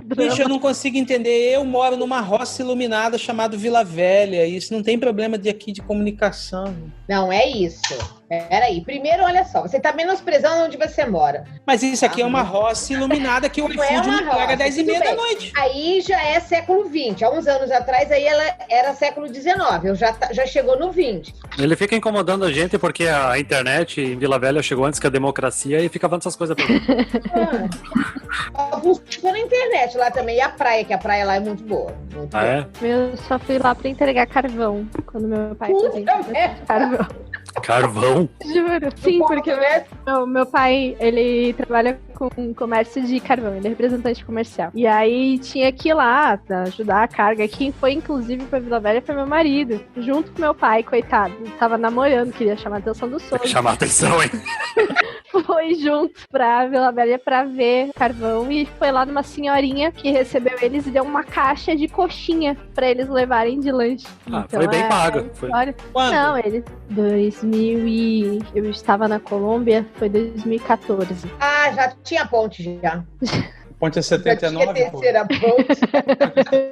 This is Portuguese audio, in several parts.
Bicho, eu não consigo entender. Eu moro numa roça iluminada chamada Vila Velha. Isso não tem problema aqui de comunicação. Não é isso. Peraí. Primeiro, olha só. Você está menosprezando onde você mora. Mas isso aqui é uma roça iluminada que o iFood me entrega às 10h30 da noite. Aí já é século XX. Há uns anos atrás, aí ela era século XIX. Já chegou no XX. Ele fica incomodando a gente porque a internet em Vila Velha chegou antes que a democracia e fica falando essas coisas pra gente. Funciona a internet lá também. E a praia, que a praia lá é muito boa. Muito boa. É? Eu só fui lá pra entregar carvão quando meu pai fazia carvão. Carvão? Juro. Sim, porque meu pai, ele trabalha com comércio de carvão, ele é representante comercial. E aí tinha que ir lá pra ajudar a carga. Quem foi, inclusive, pra Vila Velha foi meu marido, junto com meu pai, coitado. Tava namorando, queria chamar a atenção do sogro. Tem que chamar a atenção, hein? Foi junto pra Vila Velha pra ver carvão e foi lá numa senhorinha que recebeu eles e deu uma caixa de coxinha pra eles levarem de lanche. Ah, então, foi bem paga. Foi. Quando? Não, eles... Eu estava na Colômbia, foi 2014. Ah, já tinha ponte já. Ponte é 79, já tinha terceira ponte.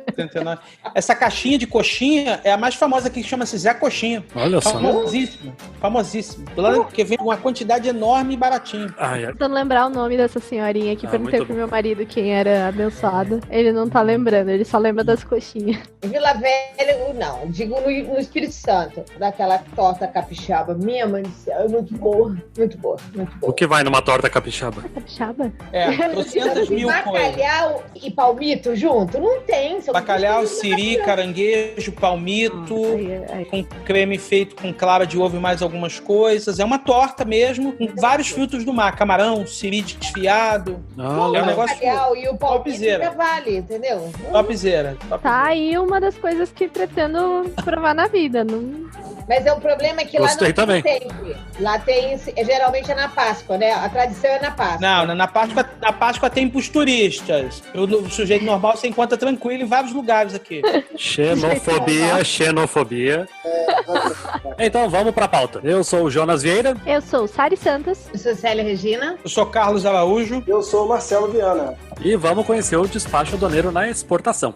79. Essa caixinha de coxinha é a mais famosa que chama-se Zé Coxinha. Olha só. Famosíssima. Famosíssima. Porque vem uma quantidade enorme e baratinho. Tentando lembrar o nome dessa senhorinha que perguntei pro meu marido quem era abençoada. Ele não tá lembrando, ele só lembra das coxinhas. Vila Velha, não. Digo no Espírito Santo. Daquela torta capixaba. Minha mãe do céu, é muito boa. Muito boa, muito boa. O que vai numa torta capixaba? Capixaba? É, 200 mil coisas. Bacalhau e palmito junto? Não tem. Bacalhau, siri, caranguejo, palmito, com creme feito com clara de ovo e mais algumas coisas. É uma torta mesmo, com vários frutos do mar. Camarão, siri desfiado. É um negócio bacalhau e o palmito topzera. Vale, entendeu? Topzera. Tá aí uma das coisas que pretendo provar na vida. Não... Mas o problema é que Gostei lá não também. tem sempre. Lá tem, geralmente é na Páscoa, né? A tradição é na Páscoa. Não, na Páscoa tem pros turistas. O sujeito normal você encontra tranquilo em vários lugares aqui. Xenofobia. Então vamos pra pauta. Eu sou o Jonas Vieira. Eu sou Sari Santos. Eu sou Célia Regina. Eu sou Carlos Araújo. Eu sou o Marcelo Viana. E vamos conhecer o despacho aduaneiro na exportação.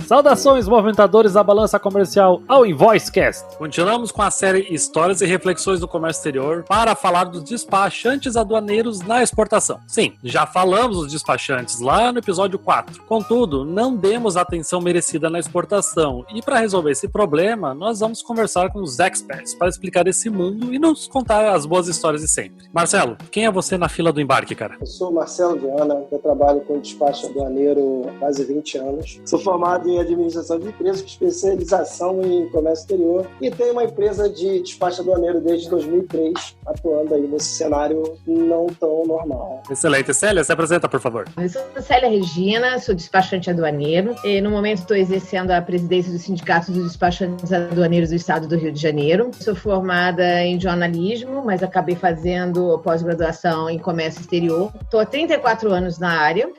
Saudações, movimentadores da balança comercial ao Invoicecast. Continuamos com a série Histórias e Reflexões do Comércio Exterior para falar dos despachantes aduaneiros na exportação. Sim, já falamos dos despachantes lá no episódio 4. Contudo, não demos a atenção merecida na exportação e para resolver esse problema, nós vamos conversar com os experts para explicar esse mundo e nos contar as boas histórias de sempre. Marcelo, quem é você na fila do embarque, cara? Eu sou o Marcelo Viana, eu trabalho com despacho aduaneiro há quase 20 anos. Sou formado em administração de empresas com especialização em comércio exterior e tenho uma empresa de despacho aduaneiro desde 2003, atuando aí nesse cenário não tão normal. Excelente. Célia, se apresenta, por favor. Eu sou Célia Regina, sou despachante aduaneiro e no momento estou exercendo a presidência do Sindicato dos Despachantes Aduaneiros do Estado do Rio de Janeiro. Sou formada em jornalismo, mas acabei fazendo pós-graduação em comércio exterior. Estou há 34 anos na área.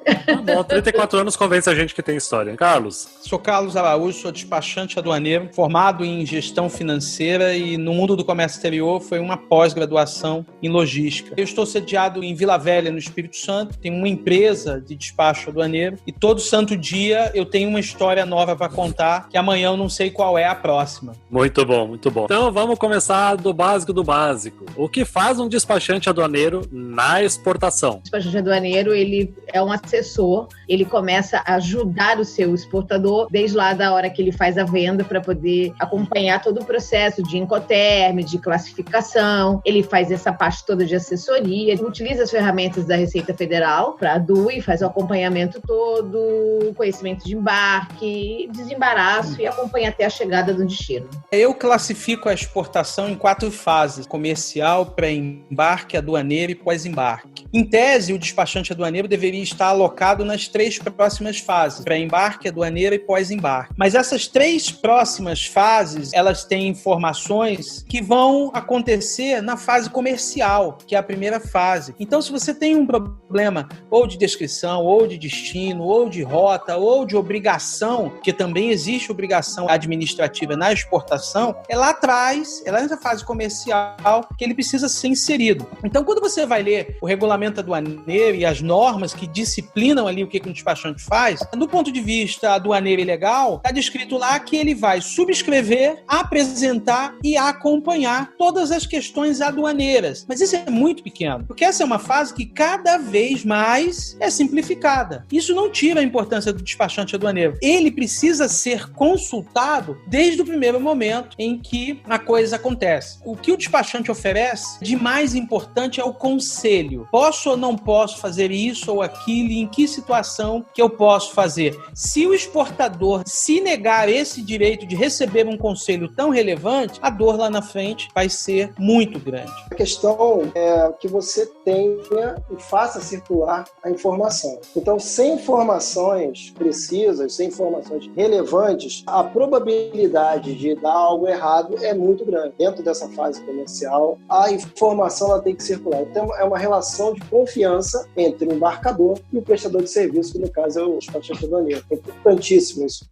Bom, 34 anos convence a gente que tem história. Carlos? Sou Carlos Araújo, sou despachante aduaneiro, formado em gestão financeira e no mundo do comércio exterior foi uma pós-graduação em logística. Eu estou sediado em Vila Velha, no Espírito Santo, tenho uma empresa de despacho aduaneiro e todo santo dia eu tenho uma história nova para contar, que amanhã eu não sei qual é a próxima. Muito bom, muito bom. Então vamos começar do básico do básico. O que faz um despachante aduaneiro na exportação? O despachante aduaneiro, ele é um assessor, ele começa a ajudar o seu exportador desde lá da hora que ele faz a venda para poder acompanhar todo o processo de Incoterm, de classificação. Ele faz essa parte toda de assessoria, ele utiliza as ferramentas da Receita Federal para a DUI, faz o acompanhamento todo, conhecimento de embarque, desembaraço e acompanha até a chegada do destino. Eu classifico a exportação em 4 fases: comercial, pré-embarque, aduaneiro e pós-embarque. Em tese, o despachante aduaneiro deveria estar alocado nas 3 próximas fases: pré-embarque, aduaneira e pós-embarque. Mas essas 3 próximas fases, elas têm informações que vão acontecer na fase comercial, que é a primeira fase. Então, se você tem um problema ou de descrição, ou de destino, ou de rota, ou de obrigação, que também existe obrigação administrativa na exportação, é lá atrás, é lá nessa fase comercial que ele precisa ser inserido. Então, quando você vai ler o regulamento aduaneiro e as normas que disciplinam ali o que um despachante faz, do ponto de vista aduaneiro e legal, está descrito lá que ele vai subscrever, apresentar e acompanhar todas as questões aduaneiras. Mas isso é muito pequeno, porque essa é uma fase que cada vez mais é simplificada. Isso não tira a importância do despachante aduaneiro. Ele precisa ser consultado desde o primeiro momento em que a coisa acontece. O que o despachante oferece de mais importante é o conselho. Posso ou não posso fazer isso ou aquilo? Em que situação que eu posso fazer? Se o exportador se negar esse direito de receber um conselho tão relevante, a dor lá na frente vai ser muito grande. A questão é que você tenha e faça circular a informação. Então, sem informações precisas, sem informações relevantes, a probabilidade de dar algo errado é muito grande. Dentro dessa fase comercial, a informação ela tem que circular. Então, é uma relação de confiança entre o embarcador e o prestador de serviço, que no caso é o despachante aduaneiro. É importantíssimo isso.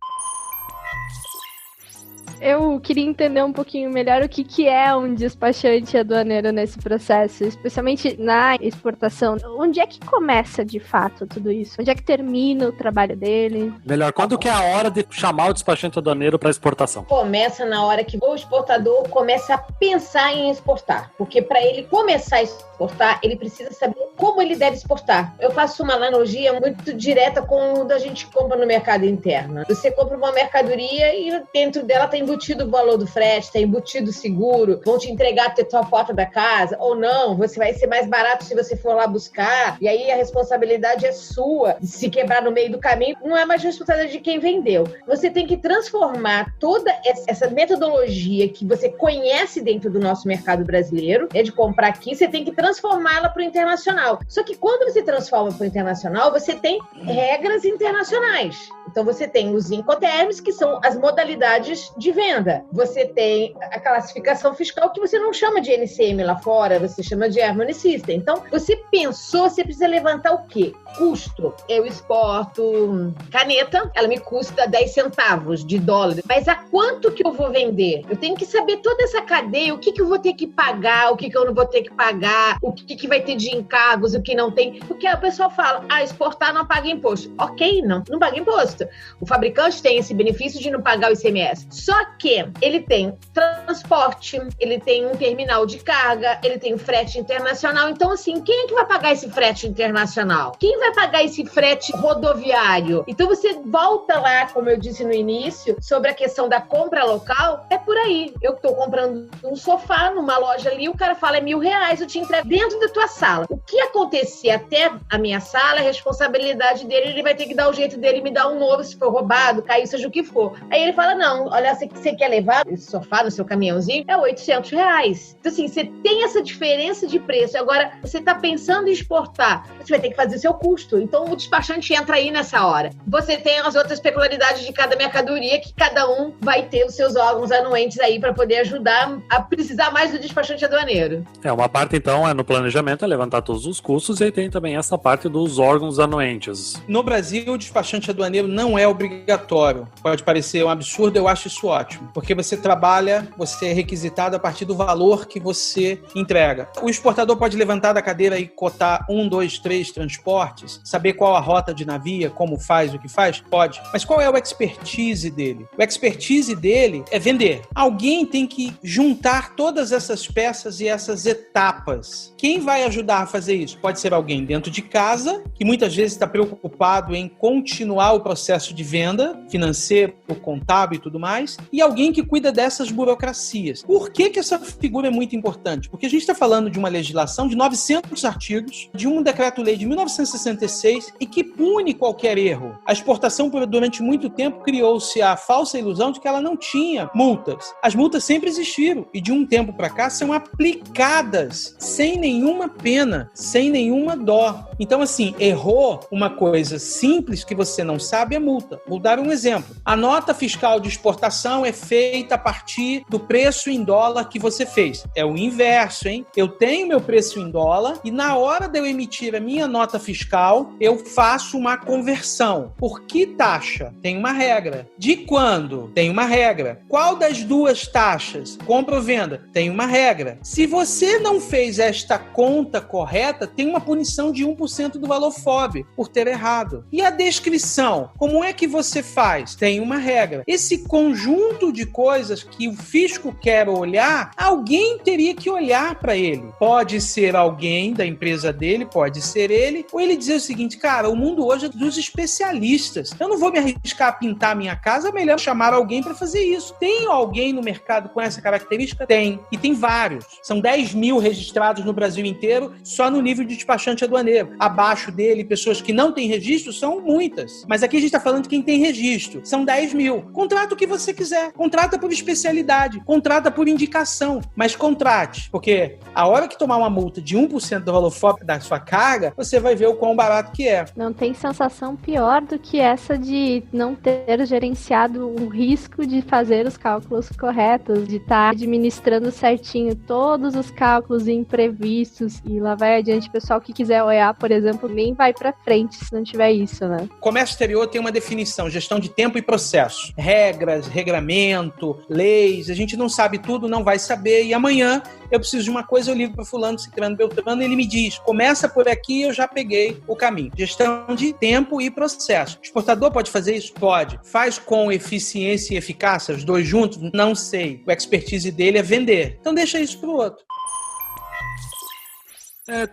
Eu queria entender um pouquinho melhor o que é um despachante aduaneiro nesse processo, especialmente na exportação. Onde é que começa, de fato, tudo isso? Onde é que termina o trabalho dele? Melhor, quando que é a hora de chamar o despachante aduaneiro para exportação? Começa na hora que o exportador começa a pensar em exportar. Porque para ele começar a exportar, ele precisa saber como ele deve exportar. Eu faço uma analogia muito direta com o da gente compra no mercado interno. Você compra uma mercadoria e dentro dela tem embutido o valor do frete, tem embutido o seguro, vão te entregar até a tua porta da casa, ou não, você vai ser mais barato se você for lá buscar, e aí a responsabilidade é sua. Se quebrar no meio do caminho, não é mais responsabilidade de quem vendeu. Você tem que transformar toda essa metodologia que você conhece dentro do nosso mercado brasileiro, de comprar aqui, você tem que transformá-la para o internacional. Só que quando você transforma para o internacional, você tem regras internacionais. Então você tem os Incoterms, que são as modalidades de venda. Você tem a classificação fiscal, que você não chama de NCM lá fora, você chama de Harmony System. Então, você pensou, você precisa levantar o quê? Custo. Eu exporto caneta, ela me custa 10 centavos de dólar. Mas a quanto que eu vou vender? Eu tenho que saber toda essa cadeia, o que eu vou ter que pagar, o que eu não vou ter que pagar, o que vai ter de encargos, o que não tem. Porque o pessoal fala, exportar não paga imposto. Ok, não paga imposto. O fabricante tem esse benefício de não pagar o ICMS. Só que ele tem transporte, ele tem um terminal de carga, ele tem frete internacional. Então, assim, quem é que vai pagar esse frete internacional? Quem vai pagar esse frete rodoviário? Então, você volta lá, como eu disse no início, sobre a questão da compra local, é por aí. Eu estou comprando um sofá numa loja ali, o cara fala, é R$1.000, eu te entrego dentro da tua sala. O que acontecer até a minha sala é responsabilidade dele, ele vai ter que dar o jeito dele, me dar um novo, se for roubado, caiu, seja o que for. Aí ele fala, não, olha, você quer levar esse sofá no seu caminhãozinho? É R$800. Então, assim, você tem essa diferença de preço. Agora, você está pensando em exportar, você vai ter que fazer o seu custo. Então, o despachante entra aí nessa hora. Você tem as outras peculiaridades de cada mercadoria, que cada um vai ter os seus órgãos anuentes aí para poder ajudar a precisar mais do despachante aduaneiro. Uma parte, então, é no planejamento, é levantar todos os custos, e aí tem também essa parte dos órgãos anuentes. No Brasil, o despachante aduaneiro não é obrigatório. Pode parecer um absurdo, eu acho isso ótimo. Porque você trabalha, você é requisitado a partir do valor que você entrega. O exportador pode levantar da cadeira e cotar 1, 2, 3 transportes, saber qual a rota de navio, como faz, o que faz? Pode. Mas qual é o expertise dele? O expertise dele é vender. Alguém tem que juntar todas essas peças e essas etapas. Quem vai ajudar a fazer isso? Pode ser alguém dentro de casa, que muitas vezes está preocupado em continuar o processo de venda, financeiro, contábil e tudo mais, e alguém que cuida dessas burocracias. Por que essa figura é muito importante? Porque a gente está falando de uma legislação de 900 artigos, de um decreto-lei de 1966 e que pune qualquer erro. A exportação, durante muito tempo, criou-se a falsa ilusão de que ela não tinha multas. As multas sempre existiram e de um tempo para cá são aplicadas sem nenhuma pena, sem nenhuma dó. Então, assim, errou uma coisa simples que você não sabe, caber multa. Vou dar um exemplo. A nota fiscal de exportação é feita a partir do preço em dólar que você fez. É o inverso, hein? Eu tenho meu preço em dólar e na hora de eu emitir a minha nota fiscal, eu faço uma conversão. Por que taxa? Tem uma regra. De quando? Tem uma regra. Qual das duas taxas? Compra ou venda? Tem uma regra. Se você não fez esta conta correta, tem uma punição de 1% do valor FOB por ter errado. E a descrição? Como é que você faz? Tem uma regra. Esse conjunto de coisas que o fisco quer olhar, alguém teria que olhar para ele. Pode ser alguém da empresa dele, pode ser ele, ou ele dizer o seguinte, cara, o mundo hoje é dos especialistas. Eu não vou me arriscar a pintar a minha casa, é melhor chamar alguém para fazer isso. Tem alguém no mercado com essa característica? Tem. E tem vários. São 10 mil registrados no Brasil inteiro, só no nível de despachante aduaneiro. Abaixo dele, pessoas que não têm registro, são muitas. Mas aqui a gente está falando de quem tem registro. São 10 mil. Contrata o que você quiser. Contrata por especialidade. Contrata por indicação. Mas contrate. Porque a hora que tomar uma multa de 1% do valor FOB da sua carga, você vai ver o quão barato que é. Não tem sensação pior do que essa de não ter gerenciado o risco de fazer os cálculos corretos, de estar administrando certinho todos os cálculos imprevistos, e lá vai adiante. O pessoal que quiser olhar, por exemplo, nem vai pra frente se não tiver isso, né? Comércio exterior tem uma definição, gestão de tempo e processo. Regras, regramento, leis, a gente não sabe tudo, não vai saber, e amanhã eu preciso de uma coisa, eu ligo para fulano, ciclano, beltrano, e ele me diz, começa por aqui, eu já peguei o caminho. Gestão de tempo e processo. O exportador pode fazer isso? Pode. Faz com eficiência e eficácia, os dois juntos? Não sei. O expertise dele é vender. Então deixa isso pro outro.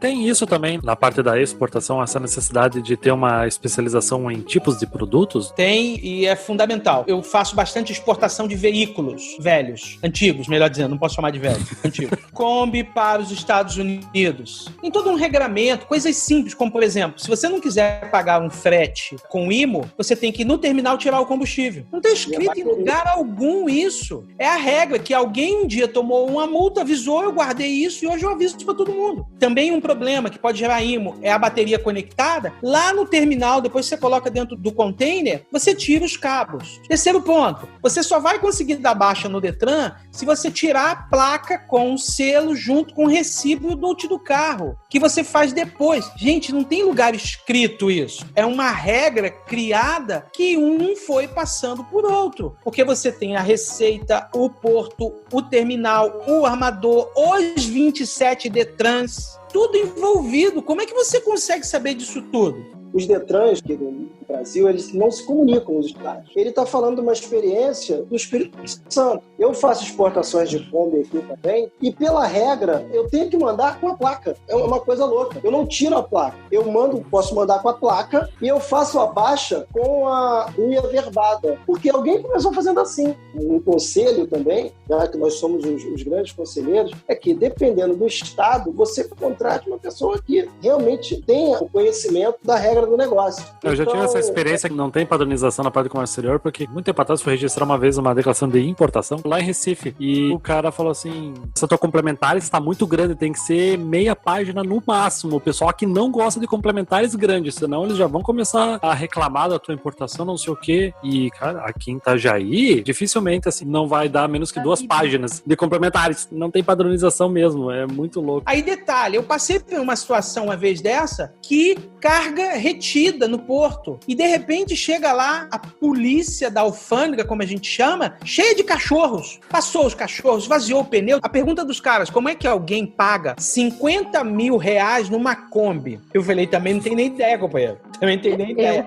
Tem isso também, na parte da exportação, essa necessidade de ter uma especialização em tipos de produtos? Tem, e é fundamental. Eu faço bastante exportação de veículos velhos, antigos, melhor dizendo, não posso chamar de velho, antigo. Kombi para os Estados Unidos. Tem todo um regramento, coisas simples, como por exemplo, se você não quiser pagar um frete com IMO, você tem que ir no terminal tirar o combustível. Não está escrito em lugar algum isso. É a regra que alguém um dia tomou uma multa, avisou, eu guardei isso e hoje eu aviso para todo mundo. Também um problema que pode gerar IMO é a bateria conectada. Lá no terminal, depois você coloca dentro do container, você tira os cabos. Terceiro ponto, você só vai conseguir dar baixa no Detran se você tirar a placa com o selo junto com o recibo do carro, que você faz depois. Gente, não tem lugar escrito isso. É uma regra criada que um foi passando por outro. Porque você tem a receita, o porto, o terminal, o armador, os 27 Detrans, tudo envolvido. Como é que você consegue saber disso tudo? Os Detrans aqui no Brasil, eles não se comunicam com os estados. Ele está falando de uma experiência do Espírito Santo. Eu faço exportações de Kombi aqui também, e pela regra, eu tenho que mandar com a placa. É uma coisa louca. Eu não tiro a placa. Eu posso mandar com a placa, e eu faço a baixa com a unha verbada. Porque alguém começou fazendo assim. Um conselho também, já que nós somos os grandes conselheiros, é que, dependendo do estado, você contrate uma pessoa que realmente tenha o conhecimento da regra do negócio. Eu já tive essa experiência que não tem padronização na parte do comércio exterior, porque muito tempo atrás fui registrar uma vez uma declaração de importação lá em Recife, e o cara falou assim, essa tua complementares está muito grande, tem que ser meia página no máximo. O pessoal aqui não gosta de complementares grandes, senão eles já vão começar a reclamar da tua importação, não sei o quê. E, cara, aqui em Itajaí, dificilmente, assim, não vai dar menos que 2 páginas de complementares. Não tem padronização mesmo, é muito louco. Aí, detalhe, eu passei por uma situação uma vez dessa, que carga retida no porto. E de repente chega lá a polícia da alfândega, como a gente chama, cheia de cachorros. Passou os cachorros, vaziou o pneu. A pergunta dos caras, como é que alguém paga 50 mil reais numa Kombi? Eu falei, também não tem nem ideia, companheiro. Também não tem nem ideia.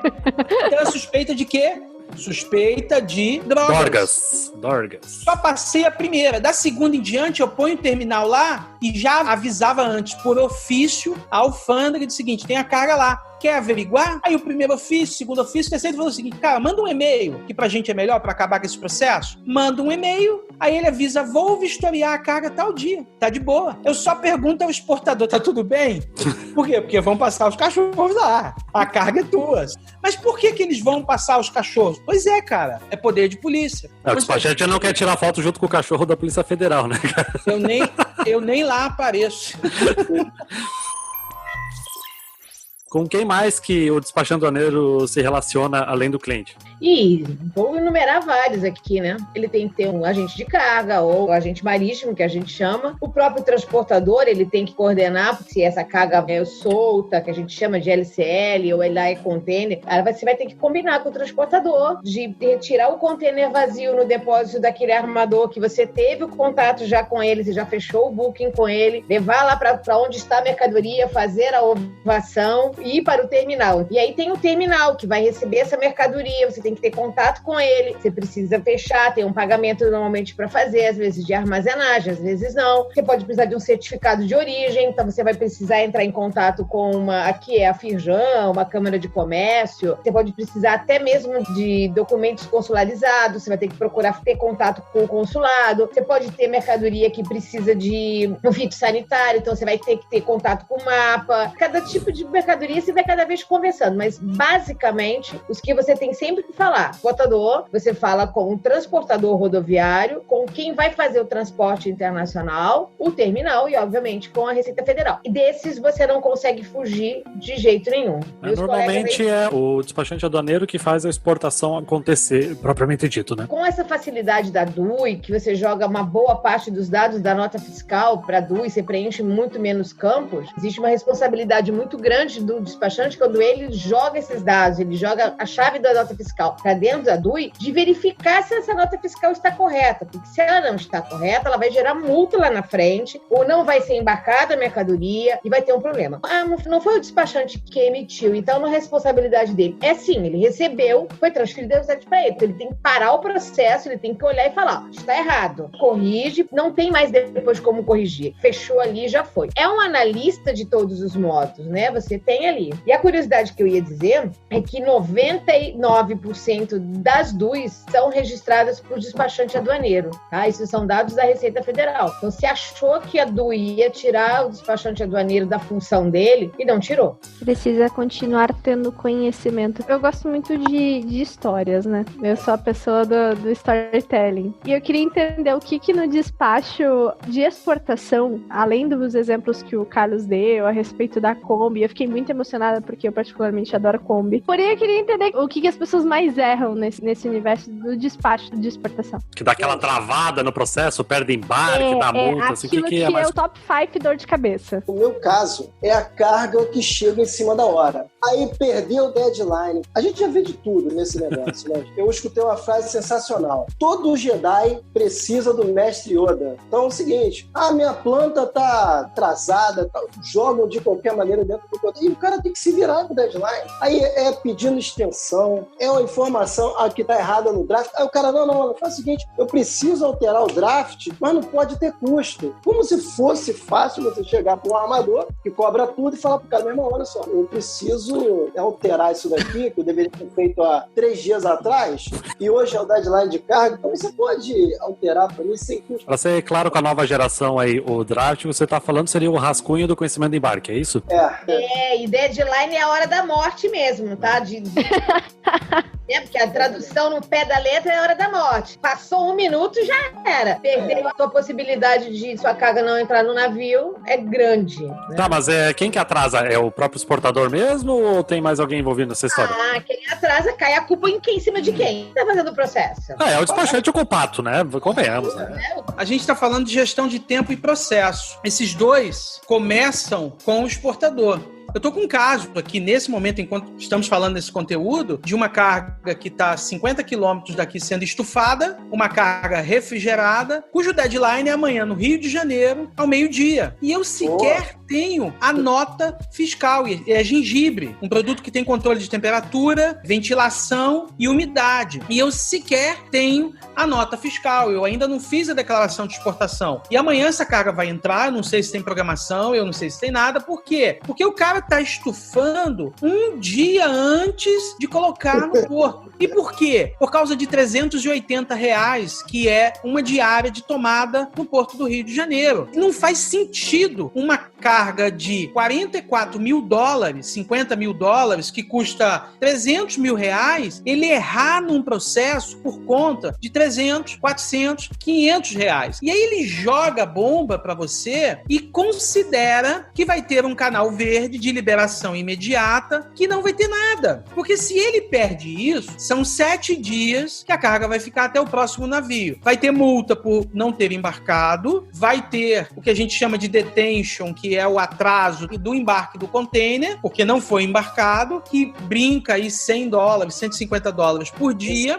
Então é suspeita de quê? Suspeita de drogas. Dorgas. Só passei a primeira. Da segunda em diante, eu ponho o terminal lá e já avisava antes, por ofício, a alfândega do seguinte, tem a carga lá. Quer averiguar? Aí o primeiro ofício, segundo ofício, terceiro falou o seguinte, cara, manda um e-mail, que pra gente é melhor pra acabar com esse processo. Manda um e-mail, aí ele avisa, vou vistoriar a carga tal dia. Tá de boa. Eu só pergunto ao exportador, tá tudo bem? Por quê? Porque vão passar os cachorros lá. A carga é tua. Mas por que eles vão passar os cachorros? Pois é, cara. É poder de polícia. O despachante não quer tirar foto junto com o cachorro da Polícia Federal, né, cara? Eu nem lá apareço. Com quem mais que o despachante aduaneiro se relaciona além do cliente? E vou enumerar vários aqui, né? Ele tem que ter um agente de carga ou agente marítimo, que a gente chama. O próprio transportador, ele tem que coordenar, se essa carga é solta, que a gente chama de LCL, ou ela é container, você vai ter que combinar com o transportador de retirar o container vazio no depósito daquele armador que você teve o contato já com ele, você já fechou o booking com ele, levar lá para onde está a mercadoria, fazer a ovação e ir para o terminal. E aí tem o terminal que vai receber essa mercadoria, você tem que ter contato com ele, você precisa fechar, tem um pagamento normalmente para fazer, às vezes de armazenagem, às vezes não. Você pode precisar de um certificado de origem, então você vai precisar entrar em contato com aqui é a Firjan, uma Câmara de Comércio, você pode precisar até mesmo de documentos consularizados, você vai ter que procurar ter contato com o consulado, você pode ter mercadoria que precisa de um fitossanitário, então você vai ter que ter contato com o mapa. Cada tipo de mercadoria você vai cada vez conversando, mas basicamente os que você tem sempre que falar, transportador, você fala com o transportador rodoviário, com quem vai fazer o transporte internacional, o terminal e obviamente com a Receita Federal. E desses você não consegue fugir de jeito nenhum. Normalmente é o despachante aduaneiro que faz a exportação acontecer, propriamente dito, né? Com essa facilidade da DUI, que você joga uma boa parte dos dados da nota fiscal para a DUI, você preenche muito menos campos, existe uma responsabilidade muito grande do despachante quando ele joga esses dados, ele joga a chave da nota fiscal para dentro da DUI, de verificar se essa nota fiscal está correta, porque se ela não está correta, ela vai gerar multa lá na frente, ou não vai ser embarcada a mercadoria e vai ter um problema. Não foi o despachante que emitiu, então não é responsabilidade dele. É sim, ele recebeu, foi transferido para ele, então ele tem que parar o processo, ele tem que olhar e falar, está errado, corrige, não tem mais depois como corrigir, fechou ali, já foi. É um analista de todos os modos, né? Você tem ali. E a curiosidade que eu ia dizer é que 99% das DUIs são registradas por despachante aduaneiro, tá? Isso são dados da Receita Federal. Então, se achou que a DUI ia tirar o despachante aduaneiro da função dele, e não tirou. Precisa continuar tendo conhecimento. Eu gosto muito de histórias, né? Eu sou a pessoa do storytelling. E eu queria entender o que no despacho de exportação, além dos exemplos que o Carlos deu a respeito da Kombi, eu fiquei muito emocionada porque eu particularmente adoro Kombi. Porém, eu queria entender o que as pessoas mais erram nesse universo do despacho de exportação. Que dá aquela travada no processo, perde embarque, dá multa, assim, aquilo que é mais... o top 5 dor de cabeça. O meu caso é a carga que chega em cima da hora. Aí perdeu o deadline. A gente já vê de tudo nesse negócio, né? Eu escutei uma frase sensacional. Todo Jedi precisa do mestre Yoda. Então é o seguinte, minha planta tá atrasada, jogam de qualquer maneira dentro do poder. E o cara tem que se virar com o deadline. Aí é pedindo extensão, é uma informação que tá errada no draft. Aí o cara, não, faz o seguinte, eu preciso alterar o draft, mas não pode ter custo. Como se fosse fácil você chegar para um armador que cobra tudo e falar pro cara, meu irmão, olha só, eu preciso alterar isso daqui, que eu deveria ter feito há 3 dias atrás, e hoje é o deadline de carga, então você pode alterar para mim sem custo. Para ser claro com a nova geração aí, o draft, você tá falando seria o rascunho do conhecimento de embarque, é isso? E deadline é a hora da morte mesmo, tá? Porque a tradução no pé da letra é a hora da morte. Passou 1 minuto, já era. Perdeu a sua possibilidade de sua carga não entrar no navio, é grande. Né? Tá, mas quem que atrasa? É o próprio exportador mesmo ou tem mais alguém envolvido nessa história? Quem atrasa, cai a culpa em cima de quem tá fazendo o processo. É o despachante ocupado, né? Convenhamos, né? A gente tá falando de gestão de tempo e processo. Esses dois começam com o exportador. Eu tô com um caso aqui, nesse momento, enquanto estamos falando desse conteúdo, de uma carga que está a 50 quilômetros daqui sendo estufada, uma carga refrigerada, cujo deadline é amanhã no Rio de Janeiro, ao meio-dia. E eu sequer tenho a nota fiscal. E é gengibre, um produto que tem controle de temperatura, ventilação e umidade. E eu sequer tenho a nota fiscal. Eu ainda não fiz a declaração de exportação. E amanhã essa carga vai entrar, eu não sei se tem programação, eu não sei se tem nada. Por quê? Porque o cara está estufando um dia antes de colocar no porto. E por quê? Por causa de R$380, que é uma diária de tomada no Porto do Rio de Janeiro. Não faz sentido uma carga carga de 44 mil dólares, 50 mil dólares, que custa 300 mil reais, ele errar num processo por conta de 300, 400, 500 reais. E aí ele joga a bomba para você e considera que vai ter um canal verde de liberação imediata, que não vai ter nada. Porque se ele perde isso, são 7 dias que a carga vai ficar até o próximo navio. Vai ter multa por não ter embarcado, vai ter o que a gente chama de detention, que é o atraso do embarque do container, porque não foi embarcado, que brinca aí 100 dólares, 150 dólares por dia,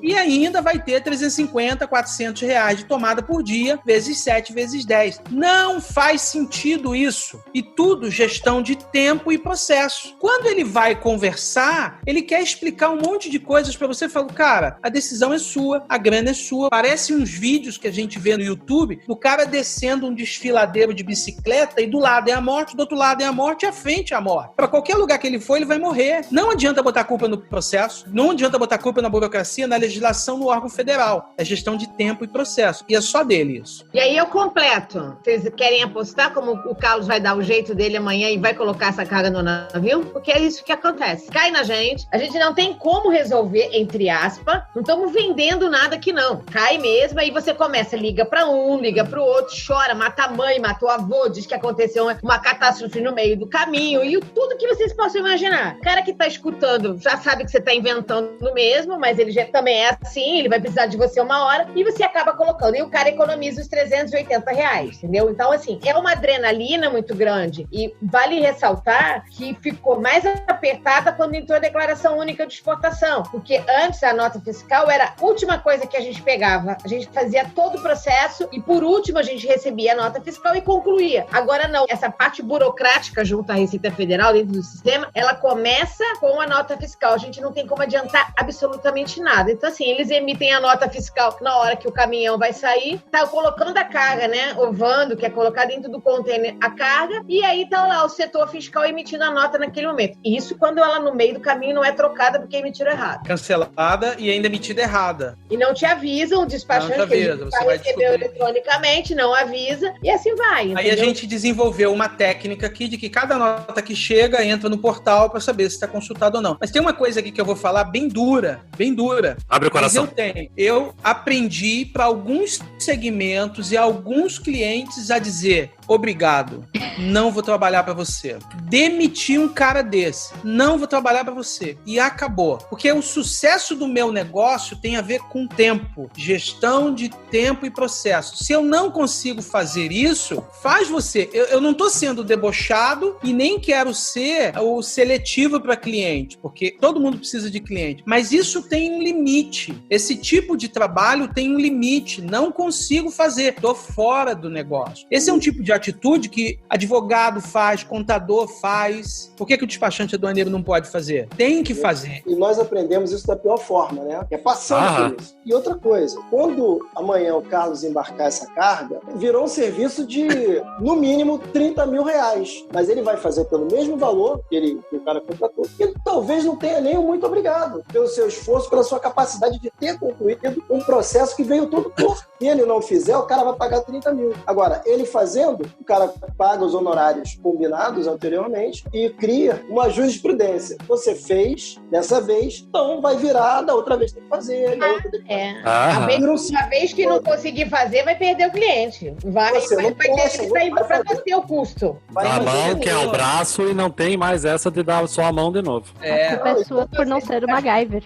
e ainda vai ter 350, 400 reais de tomada por dia, vezes 7, vezes 10. Não faz sentido isso. E tudo gestão de tempo e processo. Quando ele vai conversar, ele quer explicar um monte de coisas para você, fala, cara, a decisão é sua, a grana é sua. Parece uns vídeos que a gente vê no YouTube, do cara descendo um desfiladeiro de bicicleta e do lado é a morte, do outro lado é a morte e à frente é a morte. Para qualquer lugar que ele for, ele vai morrer. Não adianta botar culpa no processo, não adianta botar culpa na burocracia, na legislação, no órgão federal. É gestão de tempo e processo. E é só dele isso. E aí eu completo. Vocês querem apostar como o Carlos vai dar o jeito dele amanhã e vai colocar essa carga no navio? Porque é isso que acontece. Cai na gente, a gente não tem como resolver, entre aspas, não estamos vendendo nada aqui não. Cai mesmo, aí você começa, liga para um, liga para o outro, chora, mata a mãe, mata o avô, diz que aconteceu uma catástrofe no meio do caminho e tudo que vocês possam imaginar. O cara que tá escutando já sabe que você tá inventando mesmo, mas ele já também é assim, ele vai precisar de você uma hora e você acaba colocando. E o cara economiza os 380 reais, entendeu? Então, assim, é uma adrenalina muito grande e vale ressaltar que ficou mais apertada quando entrou a declaração única de exportação, porque antes a nota fiscal era a última coisa que a gente pegava. A gente fazia todo o processo e por último a gente recebia a nota fiscal e concluía. Agora não, essa parte burocrática junto à Receita Federal dentro do sistema, ela começa com a nota fiscal. A gente não tem como adiantar absolutamente nada. Então, assim, eles emitem a nota fiscal na hora que o caminhão vai sair, tá colocando a carga, né? Ovando, que é colocar dentro do container a carga, e aí tá lá o setor fiscal emitindo a nota naquele momento. Isso quando ela no meio do caminho não é trocada porque emitiram errado. Cancelada e ainda emitida errada. E não te avisam, o despachante que ele vai receber eletronicamente, não avisa, e assim vai. Entendeu? Aí a gente desenvolveu uma técnica aqui de que cada nota que chega entra no portal para saber se está consultado ou não. Mas tem uma coisa aqui que eu vou falar bem dura. Abre o coração. Eu aprendi para alguns segmentos e alguns clientes a dizer: obrigado, não vou trabalhar para você. Demiti um cara desse, não vou trabalhar para você. E acabou. Porque o sucesso do meu negócio tem a ver com tempo, gestão de tempo e processo. Se eu não consigo fazer isso, faz você. Eu não estou sendo debochado e nem quero ser o seletivo para cliente, porque todo mundo precisa de cliente. Mas isso tem um limite. Esse tipo de trabalho tem um limite. Não consigo fazer. Estou fora do negócio. Esse é um tipo de atitude que advogado faz, contador faz. Por que o despachante aduaneiro não pode fazer? Tem que fazer. E nós aprendemos isso da pior forma, né? É passando por isso. E outra coisa, quando amanhã o Carlos embarcar essa carga, virou um serviço de, no mínimo, 30 mil reais. Mas ele vai fazer pelo mesmo valor que o cara contratou. E talvez não tenha nem o muito obrigado pelo seu esforço, pela sua capacidade de ter concluído um processo que veio todo torto. Se ele não fizer, o cara vai pagar 30 mil. Agora, ele fazendo, o cara paga os honorários combinados anteriormente e cria uma jurisprudência. Você fez dessa vez, então vai virar, da outra vez tem que fazer. A vez que não conseguir fazer, vai perder o cliente. Vai ter que sair para você o custo. A mão que é o braço e não tem mais essa de dar só a mão de novo. A culpa é sua por não ser o MacGyver.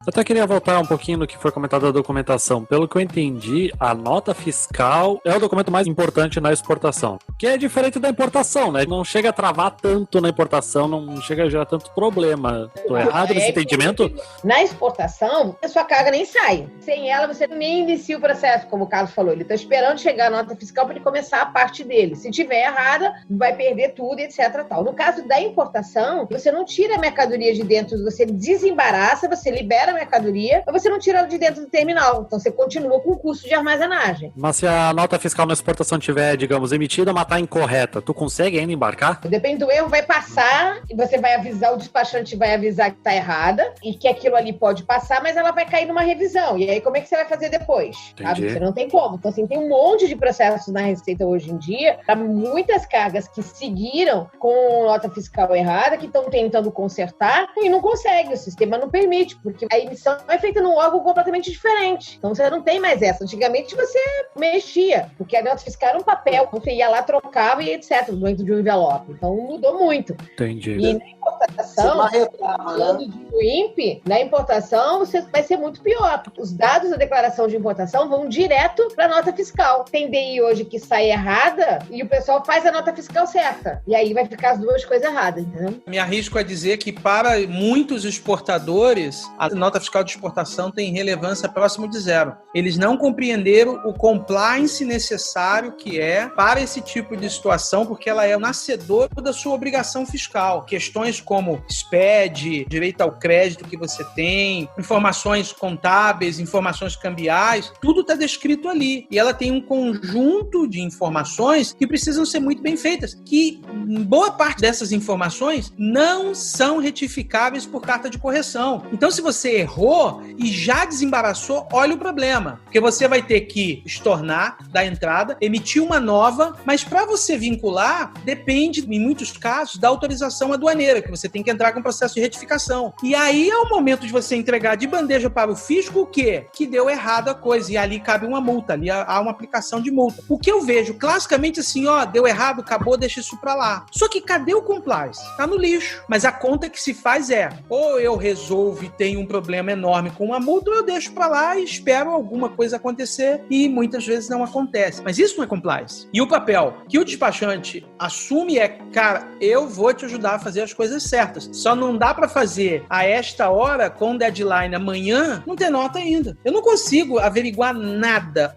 Eu até queria voltar um pouquinho no que foi comentado da documentação. Pelo que eu entendi, a nota fiscal é o documento mais importante na exportação. Que é diferente da importação, né? Não chega a travar tanto na importação, não chega a gerar tanto problema. Estou errado nesse entendimento? Na exportação, a sua carga nem sai. Sem ela, você nem inicia o processo, como o Carlos falou. Ele está esperando chegar a nota fiscal para ele começar a parte dele. Se tiver errada, vai perder tudo, etc. Tal. No caso da importação, você não tira a mercadoria de dentro, você desembaraça, você libera mercadoria, mas você não tira ela de dentro do terminal. Então você continua com o custo de armazenagem. Mas se a nota fiscal na exportação tiver, digamos, emitida, mas tá incorreta, tu consegue ainda embarcar? Depende do erro, vai passar e você vai avisar, o despachante vai avisar que tá errada e que aquilo ali pode passar, mas ela vai cair numa revisão. E aí como é que você vai fazer depois? Sabe? Você não tem como. Então assim, tem um monte de processos na Receita hoje em dia, para muitas cargas que seguiram com nota fiscal errada, que estão tentando consertar e não conseguem. O sistema não permite, porque a emissão é feita num órgão completamente diferente. Então você não tem mais essa. Antigamente você mexia, porque a nota fiscal era um papel, você ia lá, trocava e etc, dentro de um envelope. Então mudou muito. Entendi. E na importação, falando do INPE, na importação você vai ser muito pior. Os dados da declaração de importação vão direto para a nota fiscal. Tem DI hoje que sai errada e o pessoal faz a nota fiscal certa. E aí vai ficar as duas coisas erradas, entendeu? Me arrisco a dizer que para muitos exportadores, a nota fiscal de exportação tem relevância próximo de zero. Eles não compreenderam o compliance necessário que é para esse tipo de situação, porque ela é o nascedor da sua obrigação fiscal. Questões como SPED, direito ao crédito que você tem, informações contábeis, informações cambiais, tudo está descrito ali. E ela tem um conjunto de informações que precisam ser muito bem feitas, que boa parte dessas informações não são retificáveis por carta de correção. Então, se você errou e já desembaraçou, olha o problema, porque você vai ter que estornar da entrada, emitir uma nova, mas para você vincular, depende, em muitos casos, da autorização aduaneira, que você tem que entrar com o processo de retificação. E aí é o momento de você entregar de bandeja para o fisco o quê? Que deu errado a coisa, e ali cabe uma multa, ali há uma aplicação de multa. O que eu vejo classicamente assim, deu errado, acabou, deixa isso pra lá. Só que cadê o compliance? Tá no lixo. Mas a conta que se faz é, ou eu resolvo e tenho um problema enorme com uma multa, ou eu deixo pra lá e espero alguma coisa acontecer, e muitas vezes não acontece. Mas isso não é compliance. E o papel que o despachante assume é, cara, eu vou te ajudar a fazer as coisas certas. Só não dá pra fazer a esta hora, com deadline amanhã, não ter nota ainda. Eu não consigo averiguar nada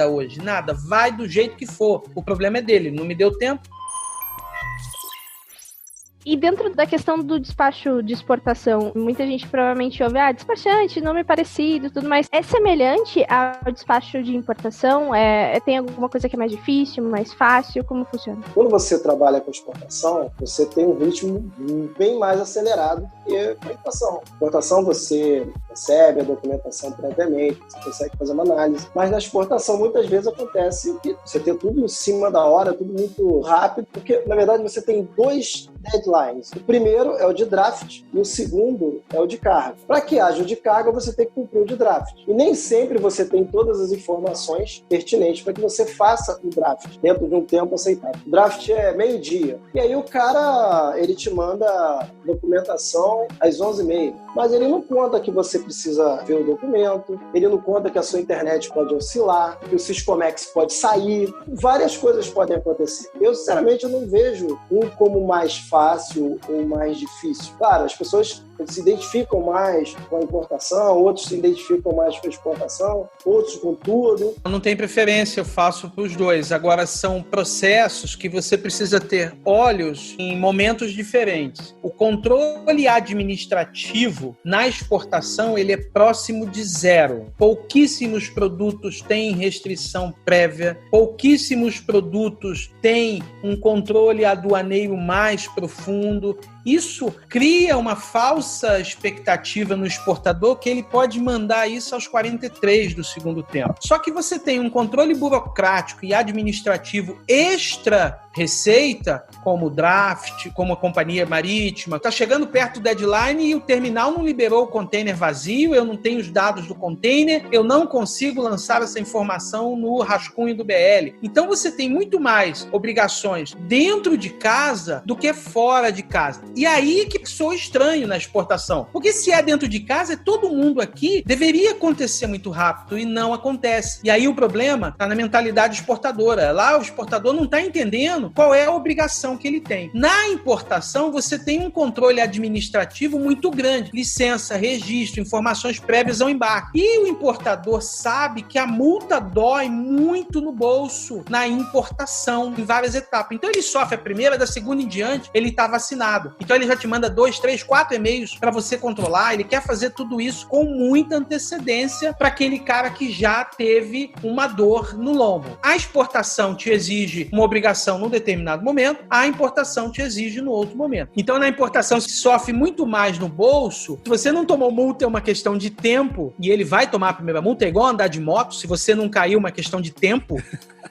hoje, nada. Vai do jeito que for. O problema é dele, não me deu tempo. E dentro da questão do despacho de exportação, muita gente provavelmente ouve, despachante, nome parecido, tudo mais. É semelhante ao despacho de importação? Tem alguma coisa que é mais difícil, mais fácil? Como funciona? Quando você trabalha com exportação, você tem um ritmo bem mais acelerado do que a importação. Importação, você recebe a documentação previamente, você consegue fazer uma análise. Mas na exportação, muitas vezes acontece que você tem tudo em cima da hora, tudo muito rápido, porque, na verdade, você tem dois deadlines. O primeiro é o de draft e o segundo é o de carga. Para que haja o de carga, você tem que cumprir o de draft. E nem sempre você tem todas as informações pertinentes para que você faça o draft dentro de um tempo aceitável. O draft é meio-dia. E aí o cara, ele te manda documentação às 11h30. Mas ele não conta que você precisa ver o documento, ele não conta que a sua internet pode oscilar, que o Syscomex pode sair. Várias coisas podem acontecer. Eu, sinceramente, não vejo um como mais fácil ou mais difícil. Claro, as pessoas se identificam mais com a importação, outros se identificam mais com a exportação, outros com tudo. Não tem preferência, eu faço para os dois. Agora, são processos que você precisa ter olhos em momentos diferentes. O controle administrativo na exportação, ele é próximo de zero. Pouquíssimos produtos têm restrição prévia, pouquíssimos produtos têm um controle aduaneiro mais profundo. Isso cria uma falsa expectativa no exportador que ele pode mandar isso aos 43 do segundo tempo. Só que você tem um controle burocrático e administrativo extra receita, como o draft, como a companhia marítima. Está chegando perto do deadline e o terminal não liberou o container vazio, eu não tenho os dados do container, eu não consigo lançar essa informação no rascunho do BL. Então você tem muito mais obrigações dentro de casa do que fora de casa. E aí que soa estranho na exportação. Porque se é dentro de casa, todo mundo aqui deveria acontecer muito rápido e não acontece. E aí o problema está na mentalidade exportadora. Lá o exportador não está entendendo sabendo qual é a obrigação que ele tem. Na importação, você tem um controle administrativo muito grande. Licença, registro, informações prévias ao embarque. E o importador sabe que a multa dói muito no bolso na importação, em várias etapas. Então ele sofre a primeira, da segunda em diante, ele está vacinado. Então ele já te manda 2, 3, 4 e-mails para você controlar. Ele quer fazer tudo isso com muita antecedência para aquele cara que já teve uma dor no lombo. A exportação te exige uma obrigação num determinado momento, a importação te exige no outro momento. Então na importação se sofre muito mais no bolso. Se você não tomou multa, é uma questão de tempo, e ele vai tomar a primeira multa, é igual andar de moto, se você não caiu, é uma questão de tempo.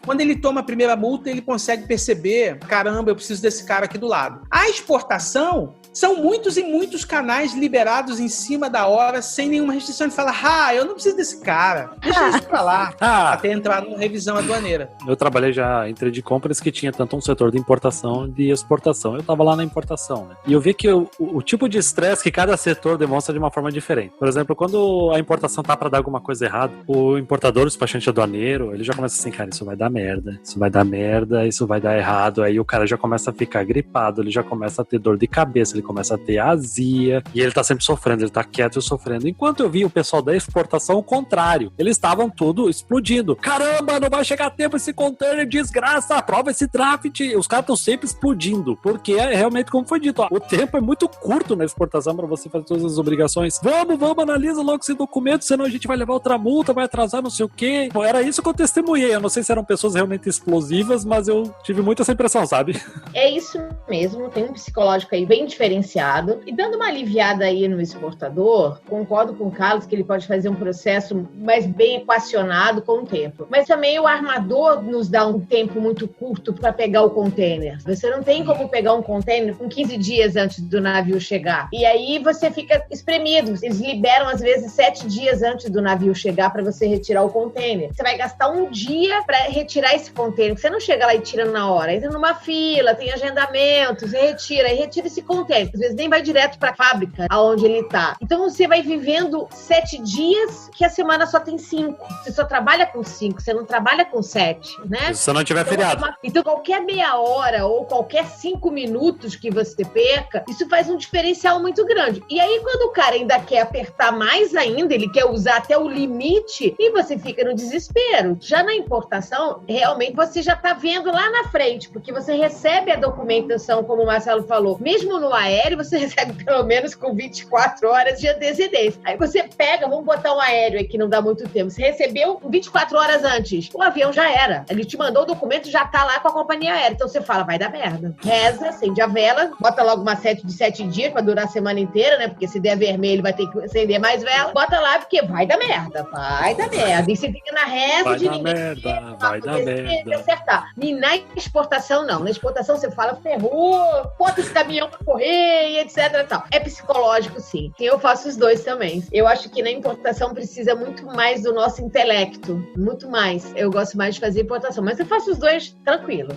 Quando ele toma a primeira multa, ele consegue perceber, caramba, eu preciso desse cara aqui do lado. A exportação são muitos e muitos canais liberados em cima da hora, sem nenhuma restrição. Ele fala, eu não preciso desse cara, deixa isso pra lá, até entrar numa revisão aduaneira. Eu trabalhei já em trade compras que tinha tanto um setor de importação e de exportação. Eu tava lá na importação, né? E eu vi que o tipo de estresse que cada setor demonstra de uma forma diferente. Por exemplo, quando a importação tá pra dar alguma coisa errada, o importador, o despachante aduaneiro, ele já começa assim, cara, isso vai dar merda, isso vai dar merda, isso vai dar errado. Aí o cara já começa a ficar gripado, ele já começa a ter dor de cabeça, ele começa a ter azia, e ele tá sempre sofrendo, ele tá quieto e sofrendo. Enquanto eu vi o pessoal da exportação, o contrário. Eles estavam tudo explodindo. Caramba, não vai chegar a tempo esse container, desgraça, aprova esse draft. Os caras estão sempre explodindo, porque é realmente como foi dito, o tempo é muito curto na exportação para você fazer todas as obrigações. Vamos, analisa logo esse documento, senão a gente vai levar outra multa, vai atrasar não sei o quê. Bom, era isso que eu testemunhei. Eu não sei se eram pessoas realmente explosivas, mas eu tive muito essa impressão, sabe? É isso mesmo, tem um psicológico aí bem diferenciado. E dando uma aliviada aí no exportador, concordo com o Carlos que ele pode fazer um processo mais bem equacionado com o tempo. Mas também o armador nos dá um tempo muito curto para pegar o container. Você não tem como pegar um container com 15 dias antes do navio chegar. E aí você fica espremido. Eles liberam, às vezes, 7 dias antes do navio chegar para você retirar o container. Você vai gastar um dia para retirar esse container. Você não chega lá e tira na hora. Entra numa fila, tem agendamentos, retira esse container. Às vezes nem vai direto para a fábrica, aonde ele está. Então você vai vivendo 7 dias que a semana só tem 5. Você só trabalha com 5, você não trabalha com 7, né? Se você não tiver feriado. Então qualquer meia hora ou qualquer 5 minutos que você perca, isso faz um diferencial muito grande. E aí quando o cara ainda quer apertar mais ainda, ele quer usar até o limite, e você fica no desespero. Já na importação, realmente você já está vendo lá na frente, porque você recebe a documentação, como o Marcelo falou. Mesmo no aéreo, você recebe pelo menos com 24 horas de antecedência. Aí você pega, vamos botar um aéreo aí que não dá muito tempo. Você recebeu 24 horas antes. O avião já era. Ele te mandou o documento, já tá lá com a companhia aérea. Então você fala, vai dar merda. Reza, acende a vela, bota logo uma sete de 7 dias pra durar a semana inteira, né? Porque se der vermelho, vai ter que acender mais vela. Bota lá, porque vai dar merda. Vai dar merda. E você fica na reza vai de dar ninguém. Merda, vai dar merda. Acertar. E na exportação, não. Na exportação, você fala, ferrou, bota esse caminhão pra correr e etc e tal. É psicológico, sim. Eu faço os dois também. Eu acho que na importação precisa muito mais do nosso intelecto. Muito mais. Eu gosto mais de fazer importação. Mas eu faço os dois tranquilo.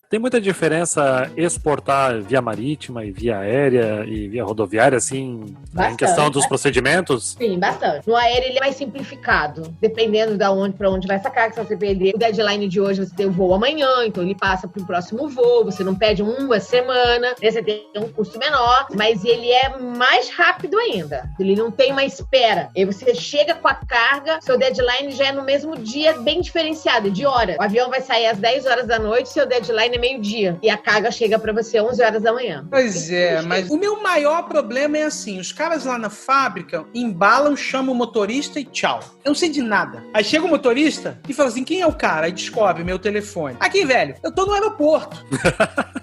Tem muita diferença exportar via marítima e via aérea e via rodoviária, assim, bastante, em questão dos procedimentos? Sim, bastante. No aéreo ele é mais simplificado, dependendo de onde para onde vai essa carga. Se você perder o deadline de hoje, você tem o voo amanhã, então ele passa para o próximo voo, você não perde uma semana, né? Você tem um custo menor, mas ele é mais rápido ainda. Ele não tem uma espera. Aí você chega com a carga, seu deadline já é no mesmo dia, bem diferenciado, de hora. O avião vai sair às 10 horas da noite, seu deadline é meio-dia. E a carga chega pra você 11 horas da manhã. Pois é, mas o meu maior problema é assim, os caras lá na fábrica embalam, chamam o motorista e tchau. Eu não sei de nada. Aí chega o motorista e fala assim, quem é o cara? Aí descobre meu telefone. Aqui, velho, eu tô no aeroporto.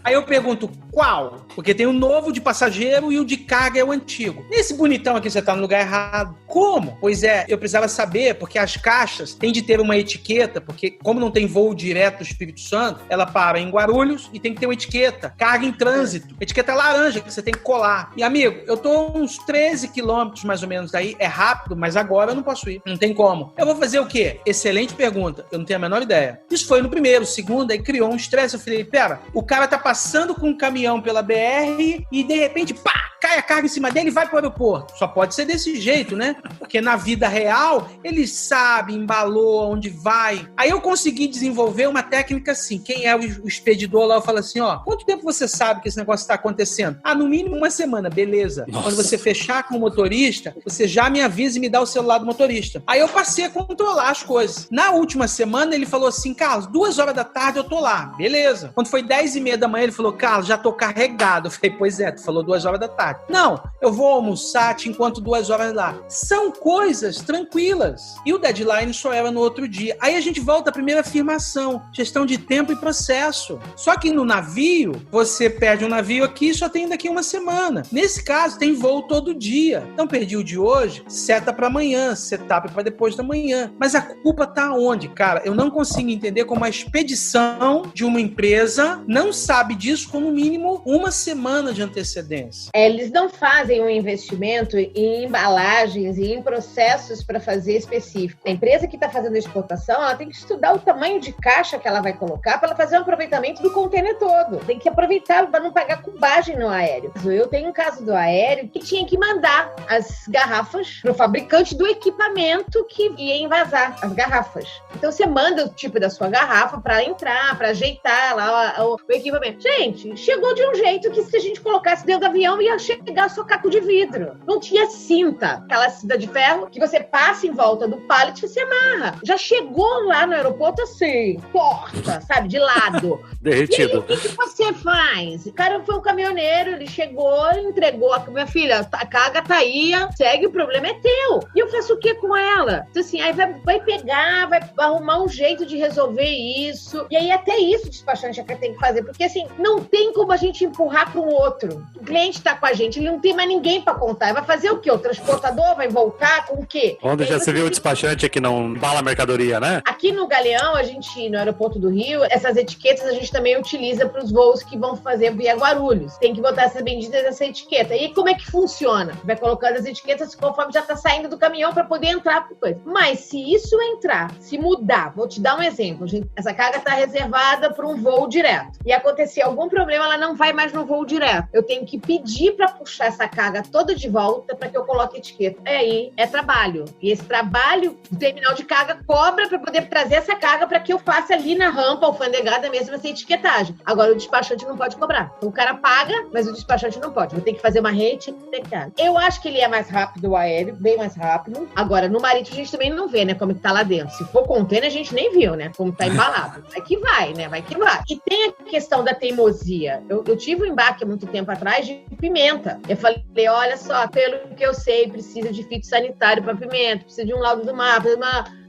Aí eu pergunto, qual? Porque tem o novo de passageiro e o de carga é o antigo. Esse bonitão aqui, você tá no lugar errado. Como? Pois é, eu precisava saber, porque as caixas têm de ter uma etiqueta, porque como não tem voo direto do Espírito Santo, ela para em Guarulhos Guarulhos e tem que ter uma etiqueta, carga em trânsito, etiqueta laranja que você tem que colar. E amigo, eu tô uns 13 quilômetros mais ou menos daí, é rápido, mas agora eu não posso ir, não tem como. Eu vou fazer o quê? Excelente pergunta, eu não tenho a menor ideia. Isso foi no primeiro, segundo, aí criou um estresse, eu falei, pera, o cara tá passando com um caminhão pela BR e de repente, pá, cai a carga em cima dele e vai pro aeroporto. Só pode ser desse jeito, né? Porque na vida real, ele sabe, embalou, onde vai. Aí eu consegui desenvolver uma técnica assim, quem é o expedidor lá, eu falo assim, ó, quanto tempo você sabe que esse negócio tá acontecendo? Ah, no mínimo uma semana, beleza. Nossa. Quando você fechar com o motorista, você já me avisa e me dá o celular do motorista. Aí eu passei a controlar as coisas. Na última semana, ele falou assim, Carlos, 2 horas da tarde eu tô lá. Beleza. Quando foi 10h30 da manhã, ele falou, Carlos, já tô carregado. Eu falei, pois é, tu falou 2 horas da tarde. Não, eu vou almoçar, te encontro 2 horas lá. São coisas tranquilas. E o deadline só era no outro dia. Aí a gente volta à primeira afirmação, gestão de tempo e processo. Só que no navio, você perde um navio aqui e só tem daqui uma semana. Nesse caso, tem voo todo dia. Então, perdi o de hoje, seta para amanhã, setup para depois da manhã. Mas a culpa tá onde, cara? Eu não consigo entender como a expedição de uma empresa não sabe disso com, no mínimo, uma semana de antecedência. Eles não fazem um investimento em embalagens e em processos para fazer específico. A empresa que está fazendo a exportação, ela tem que estudar o tamanho de caixa que ela vai colocar para ela fazer um aproveitamento do container todo. Tem que aproveitar para não pagar cubagem no aéreo. Eu tenho um caso do aéreo que tinha que mandar as garrafas para o fabricante do equipamento que ia envasar as garrafas. Então você manda o tipo da sua garrafa para entrar, para ajeitar lá o equipamento. Gente, chegou de um jeito que se a gente colocasse dentro do avião ia chegar só caco de vidro. Não tinha cinta, aquela cinta de ferro que você passa em volta do pallet e você amarra. Já chegou lá no aeroporto assim, torta, sabe, de lado. Derretido. E aí, o que você faz? O cara foi um caminhoneiro, ele chegou, entregou, minha filha, a carga tá aí, segue, o problema é teu. E eu faço o que com ela? Então, assim, aí vai pegar, vai arrumar um jeito de resolver isso. E aí até isso o despachante tem que fazer, porque assim, não tem como a gente empurrar para um outro. O cliente tá com a gente, ele não tem mais ninguém para contar. Vai fazer o quê? O transportador vai voltar com o quê? Onde já se viu o despachante que não embala a mercadoria, né? Aqui no Galeão, a gente, no aeroporto do Rio, essas etiquetas a gente também utiliza para os voos que vão fazer via Guarulhos. Tem que botar essas benditas dessa etiqueta. E como é que funciona? Vai colocando as etiquetas conforme já tá saindo do caminhão para poder entrar por coisa. Mas se isso entrar, se mudar, vou te dar um exemplo. Essa carga tá reservada para um voo direto. E acontecer algum problema, ela não vai mais no voo direto. Eu tenho que pedir para puxar essa carga toda de volta para que eu coloque etiqueta. Aí é trabalho. E esse trabalho, o terminal de carga cobra para poder trazer essa carga para que eu faça ali na rampa alfandegada mesmo essa etiquetagem. Agora o despachante não pode cobrar. Então, o cara paga, mas o despachante não pode. Vou ter que fazer uma reetiquetagem. Eu acho que ele é mais rápido, o aéreo, bem mais rápido. Agora, no marítimo a gente também não vê, né, como que tá lá dentro. Se for container, a gente nem viu, né, como tá embalado. Vai que vai, né, vai que vai. E tem a questão da teimosia. Eu tive um embarque há muito tempo atrás de pimenta. Eu falei, olha só, pelo que eu sei, precisa de fitossanitário para pimenta, precisa de um laudo do mar,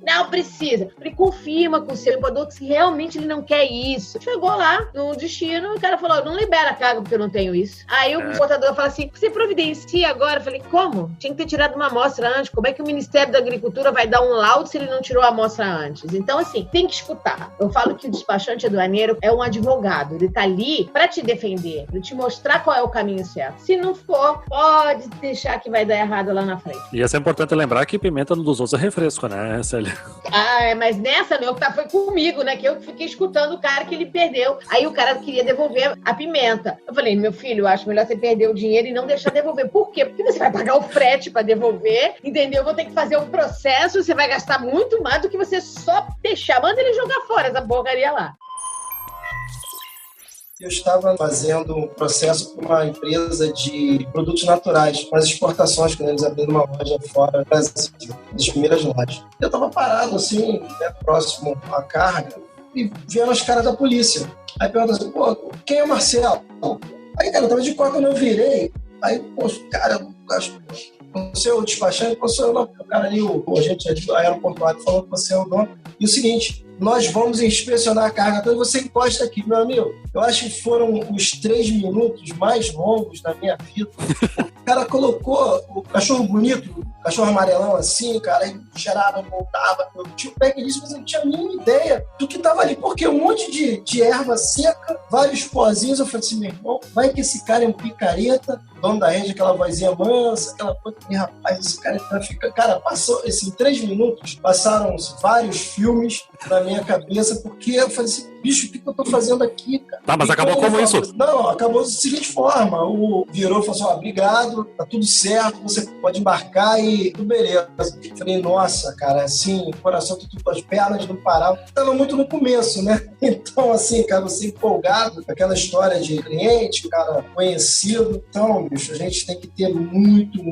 não precisa. Ele confirma com o seu embalador que realmente ele não quer isso. Chegou lá no destino, o cara falou, não libera a carga porque eu não tenho isso. Aí o portador fala assim, você providencia agora? Eu falei, como? Tinha que ter tirado uma amostra antes. Como é que o Ministério da Agricultura vai dar um laudo se ele não tirou a amostra antes? Então, assim, tem que escutar. Eu falo que o despachante aduaneiro é um advogado. Ele tá ali pra te defender, pra te mostrar qual é o caminho certo. Se não for, pode deixar que vai dar errado lá na frente. E é importante lembrar que pimenta dos outros é refresco, né, Célia? Mas nessa, meu, foi comigo, né? Que eu fiquei escutando o cara que ele perdeu. Aí o cara queria devolver a pimenta. Eu falei, meu filho, eu acho melhor você perder o dinheiro e não deixar devolver. Por quê? Porque você vai pagar o frete pra devolver, entendeu? Eu vou ter que fazer um processo, você vai gastar muito mais do que você só deixar. Manda ele jogar fora essa porcaria lá. Eu estava fazendo um processo para uma empresa de produtos naturais, com as exportações, quando eles abriram uma loja fora do Brasil, das primeiras lojas. Eu estava parado, assim, né, próximo à carga, e vendo os caras da polícia. Aí pergunta assim, pô, quem é o Marcelo? Aí, cara, eu estava de costas, quando eu virei, aí, pô, cara, o seu despachante, o cara ali, o agente aeroportuário falou que você é o dono. E o seguinte, nós vamos inspecionar a carga, então você encosta aqui, meu amigo. Eu acho que foram os 3 minutos mais longos da minha vida. O cara colocou o cachorro bonito, cachorro amarelão assim, cara, aí cheirava, voltava. Eu tinha o pé disso, mas eu não tinha a mínima ideia do que tava ali, porque um monte de erva seca, vários pozinhos. Eu falei assim, meu irmão, vai que esse cara é um picareta, dono da rede, aquela vozinha mansa, aquela coisa. E, rapaz, esse cara fica... Cara, passou, assim, em 3 minutos, passaram vários filmes na minha cabeça, porque eu falei assim, bicho, o que eu tô fazendo aqui, cara? Tá, mas acabou como isso? Não, acabou da seguinte forma, o virou e falou assim, obrigado, tá tudo certo, você pode embarcar e tudo beleza. Eu falei, nossa, cara, assim, o coração, as pernas não paravam. Tava muito no começo, né? Então, assim, cara, você empolgado, aquela história de cliente, cara conhecido. Então, bicho, a gente tem que ter muito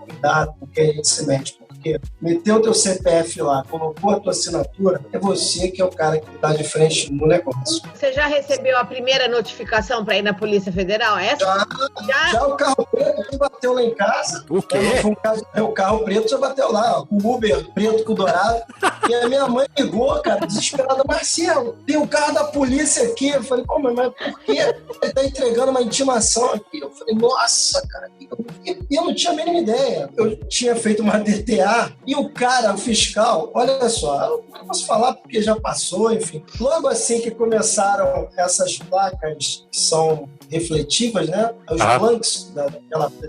cuidado com o que a gente se mete. Porque meteu o teu CPF lá, colocou a tua assinatura, é você que é o cara que está de frente no negócio. Você já recebeu a primeira notificação para ir na Polícia Federal? Já o carro preto bateu lá em casa. O quê? O carro preto já bateu lá, o Uber preto com dourado. E a minha mãe ligou, cara, desesperada, Marcelo, tem o carro da polícia aqui. Eu falei, pô, mas por quê? Ele tá entregando uma intimação aqui. Eu falei, nossa, cara, eu não tinha a mínima ideia. Eu tinha feito uma DTA e o cara, o fiscal, olha só, eu não posso falar porque já passou, enfim. Logo assim que começaram essas placas que são refletivas, né? Os blanks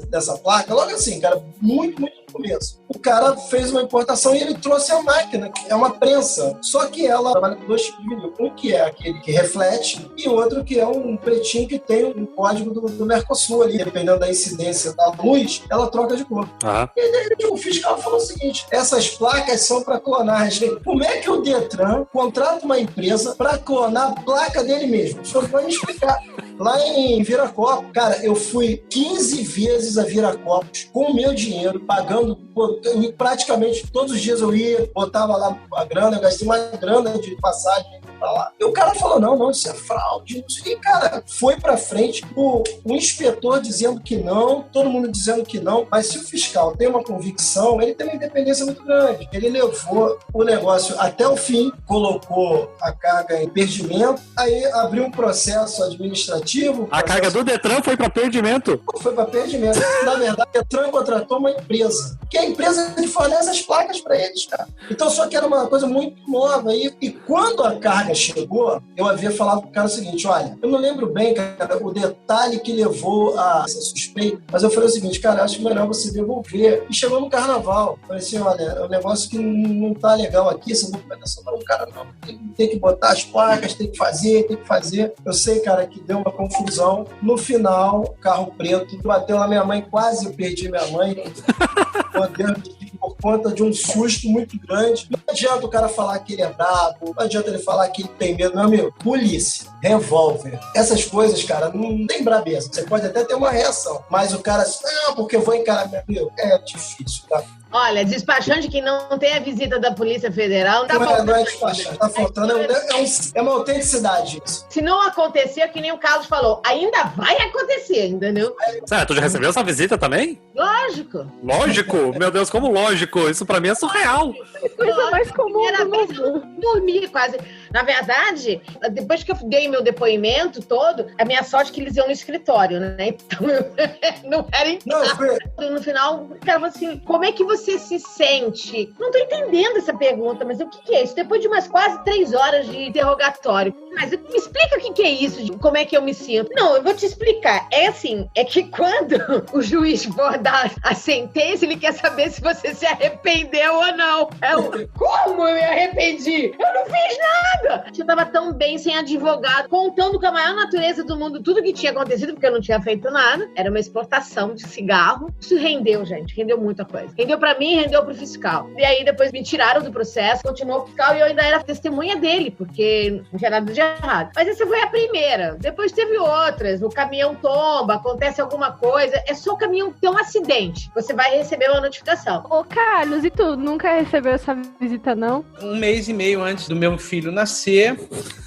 dessa placa, logo assim, cara, muito no começo. O cara fez uma importação e ele trouxe a máquina, que é uma prensa. Só que ela trabalha com 2 tipos de vinil. Um que é aquele que reflete e outro que é um pretinho que tem um código do Mercosul ali. Dependendo da incidência da luz, ela troca de cor. E aí o fiscal falou o seguinte, essas placas são para clonagem. Como é que o Detran contrata uma empresa para clonar a placa dele mesmo? O senhor vai me explicar. Lá em Viracopos, cara, eu fui 15 vezes a Viracopos com o meu dinheiro, pagando praticamente todos os dias eu ia, botava lá a grana, eu gastei mais grana de passagem pra lá. E o cara falou, não, isso é fraude. E, cara, foi pra frente, o inspetor dizendo que não, todo mundo dizendo que não, mas se o fiscal tem uma convicção, ele tem uma independência muito grande. Ele levou o negócio até o fim, colocou a carga em perdimento, aí abriu um processo administrativo. A carga do Detran foi pra perdimento? Foi pra perdimento. Na verdade, o Detran contratou uma empresa, que é a empresa que fornece as placas pra eles, cara. Então, só que era uma coisa muito nova. E quando a carga chegou, eu havia falado pro cara o seguinte, olha, eu não lembro bem, cara, o detalhe que levou a essa suspeita, mas eu falei o seguinte, cara, acho melhor você devolver. E chegou no carnaval. Eu falei assim, olha, é um negócio que não tá legal aqui, essa documentação não, cara, não. Tem que botar as placas, tem que fazer. Eu sei, cara, que deu uma confusão. No final, o carro preto bateu na minha mãe, quase eu perdi minha mãe. Por conta de um susto muito grande. Não adianta o cara falar que ele é bravo, não adianta ele falar que ele tem medo, não, meu. Polícia, revólver, essas coisas, cara, não tem brabeza. Você pode até ter uma reação, mas o cara, não, porque eu vou encarar meu. É difícil, tá? Olha, despachante que não tem a visita da Polícia Federal, não é despachante, tá faltando, é uma autenticidade isso. Se não acontecer, que nem o Carlos falou, ainda vai acontecer, entendeu? Tu já recebeu essa visita também? Lógico. Lógico? Meu Deus, como lógico? Isso pra mim é surreal. Coisa mais comum do mundo. Eu dormi quase. Na verdade, depois que eu dei meu depoimento todo, a minha sorte é que eles iam no escritório, né? Então, não era em casa. No final, o cara falou assim, como é que você se sente? Não tô entendendo essa pergunta, mas o que é isso? Depois de umas quase 3 horas de interrogatório. Mas me explica o que é isso, como é que eu me sinto. Não, eu vou te explicar. É assim, é que quando o juiz for dar a sentença, ele quer saber se você se arrependeu ou não. Como eu me arrependi? Eu não fiz nada! Eu tava tão bem sem advogado, contando com a maior natureza do mundo tudo que tinha acontecido, porque eu não tinha feito nada. Era uma exportação de cigarro. Isso rendeu, gente. Rendeu muita coisa. Rendeu pra mim, rendeu pro fiscal. E aí depois me tiraram do processo, continuou o fiscal e eu ainda era testemunha dele, porque não tinha nada de errado. Mas essa foi a primeira. Depois teve outras. O caminhão tomba, acontece alguma coisa. É só o caminhão ter um acidente. Você vai receber uma notificação. Ô, Carlos, e tu nunca recebeu essa visita, não? 1 mês e meio antes do meu filho nascer,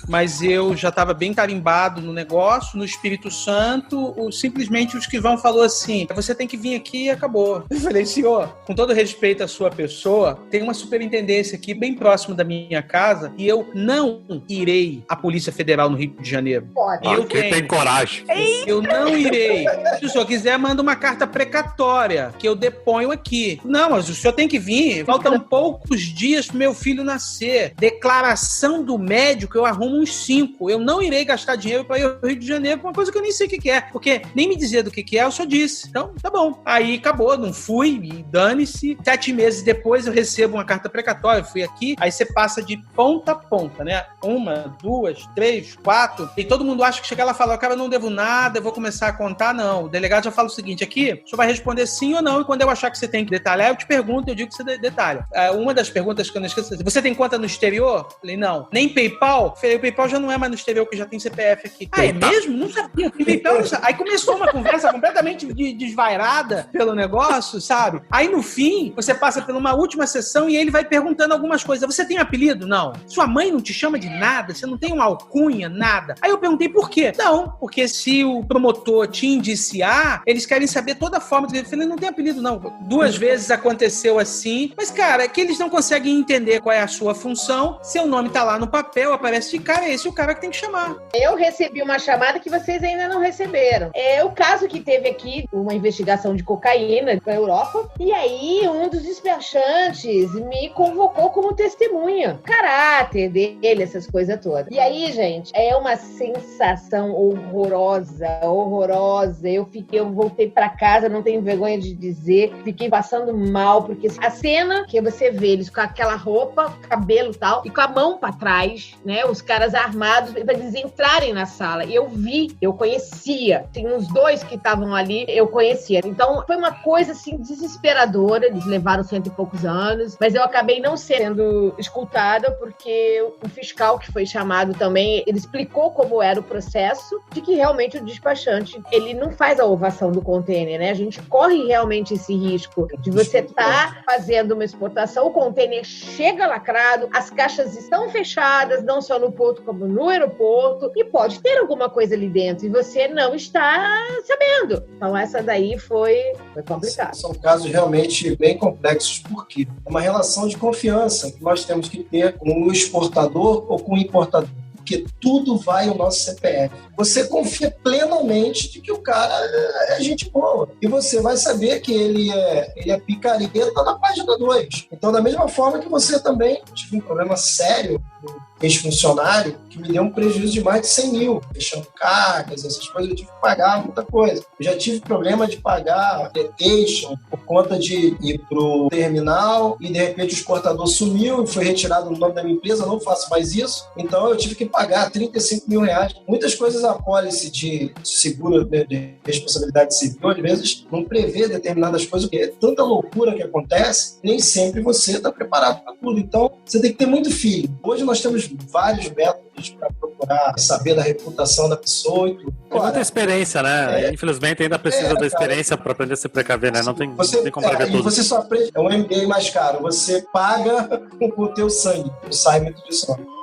mas eu já estava bem carimbado no negócio, no Espírito Santo, simplesmente o escrivão falou assim, você tem que vir aqui e acabou. Eu falei, senhor, com todo respeito à sua pessoa, tem uma superintendência aqui bem próximo da minha casa e eu não irei a Polícia Federal no Rio de Janeiro? Pode. Eu tem coragem. Eu não irei. Se o senhor quiser, manda uma carta precatória, que eu deponho aqui. Não, mas o senhor tem que vir. Faltam poucos dias pro meu filho nascer. Declaração do médico, eu arrumo uns 5. Eu não irei gastar dinheiro para ir ao Rio de Janeiro com uma coisa que eu nem sei o que é. Porque nem me dizer do que é, eu só disse. Então, tá bom. Aí acabou, não fui, e dane-se. 7 meses depois eu recebo uma carta precatória. Eu fui aqui, aí você passa de ponta a ponta, né? 1, 2, 3, 4. E todo mundo acha que chega lá e fala, cara, eu não devo nada, eu vou começar a contar. Não. O delegado já fala o seguinte, aqui, o senhor vai responder sim ou não, e quando eu achar que você tem que detalhar, eu te pergunto, eu digo que você detalha. Uma das perguntas que eu não esqueço, você tem conta no exterior? Eu falei, não. Nem PayPal? Eu falei, o PayPal já não é mais no exterior, que já tem CPF aqui. Ah, é mesmo? Não sabia. PayPal não sabia. Aí começou uma conversa completamente desvairada pelo negócio, sabe? Aí no fim, você passa por uma última sessão e ele vai perguntando algumas coisas. Você tem apelido? Não. Sua mãe não te chama de nada? Você não tem uma alcunha? Nada. Aí eu perguntei por quê? Não, porque se o promotor te indiciar, eles querem saber toda a forma. Eu falei, não tem apelido, não. 2 vezes aconteceu assim. Mas, cara, é que eles não conseguem entender qual é a sua função. Seu nome tá lá no papel, aparece de cara, esse é o cara que tem que chamar. Eu recebi uma chamada que vocês ainda não receberam. É o caso que teve aqui, uma investigação de cocaína na Europa, e aí um dos despachantes me convocou como testemunha. Caráter dele, essas coisas todas. E aí, gente, é uma sensação horrorosa. Eu voltei pra casa, não tenho vergonha de dizer, fiquei passando mal, porque a cena que você vê eles com aquela roupa, cabelo e tal, e com a mão pra trás, né, os caras armados, pra eles entrarem na sala. E eu conhecia. Tem uns 2 que estavam ali, eu conhecia. Então, foi uma coisa, assim, desesperadora. Eles levaram 100 e poucos anos, mas eu acabei não sendo escutada, porque o fiscal que foi chamado também, ele explicou como era o processo, de que realmente o despachante, ele não faz a ovação do container, né? A gente corre realmente esse risco de você estar fazendo uma exportação, o container chega lacrado, as caixas estão fechadas, não só no porto como no aeroporto, e pode ter alguma coisa ali dentro, e você não está sabendo. Então essa daí foi complicado. São casos realmente bem complexos, porque é uma relação de confiança que nós temos que ter com o exportador ou com o importador. Porque tudo vai ao nosso CPF. Você confia plenamente de que o cara é gente boa. E você vai saber que ele é picareta na página 2. Então, da mesma forma que você também tive um problema sério ex-funcionário que me deu um prejuízo de mais de 100 mil, fechando cargas, essas coisas, eu tive que pagar muita coisa. Eu já tive problema de pagar detention por conta de ir pro terminal e de repente o exportador sumiu e foi retirado no nome da minha empresa, não faço mais isso, então eu tive que pagar 35 mil reais. Muitas coisas a pólice de seguro de responsabilidade civil, às vezes, não prevê determinadas coisas, porque é tanta loucura que acontece, nem sempre você está preparado para tudo. Então, você tem que ter muito feeling. Hoje nós temos vários métodos para procurar saber da reputação da pessoa e tudo. Tem muita experiência, né? Infelizmente ainda precisa da experiência para aprender a se precaver, né? Não tem como prever tudo. E você só aprende, é um MBA mais caro, você paga com o teu sangue, não sai muito disso não.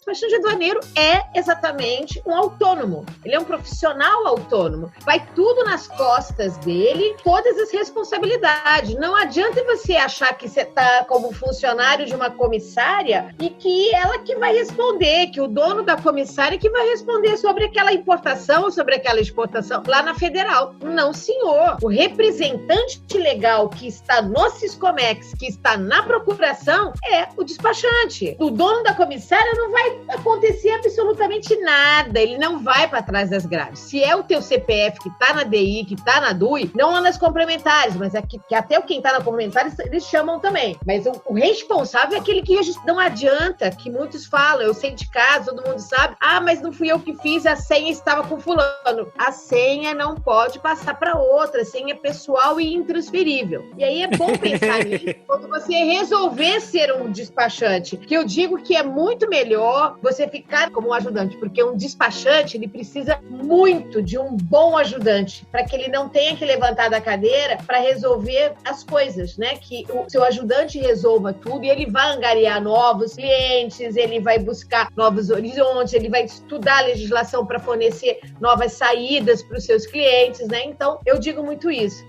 O despachante aduaneiro é exatamente um autônomo. Ele é um profissional autônomo. Vai tudo nas costas dele, todas as responsabilidades. Não adianta você achar que você está como funcionário de uma comissária e que ela que vai responder, que o dono da comissária que vai responder sobre aquela importação ou sobre aquela exportação lá na federal. Não, senhor. O representante legal que está no Siscomex, que está na procuração, é o despachante. O dono da comissária não vai acontecer absolutamente nada, ele não vai para trás das grades. Se é o teu CPF que tá na DI, que tá na DUI, não nas complementares, mas é que até quem tá na complementar eles chamam também. Mas o responsável é aquele que não adianta, que muitos falam, eu sei de casa, todo mundo sabe, mas não fui eu que fiz, a senha estava com fulano. A senha não pode passar para outra, a senha é pessoal e intransferível. E aí é bom pensar nisso quando você resolver ser um despachante, que eu digo que é muito melhor você ficar como um ajudante, porque um despachante, ele precisa muito de um bom ajudante, para que ele não tenha que levantar da cadeira para resolver as coisas, né? Que o seu ajudante resolva tudo e ele vai angariar novos clientes, ele vai buscar novos horizontes, ele vai estudar a legislação para fornecer novas saídas para os seus clientes, né? Então, eu digo muito isso.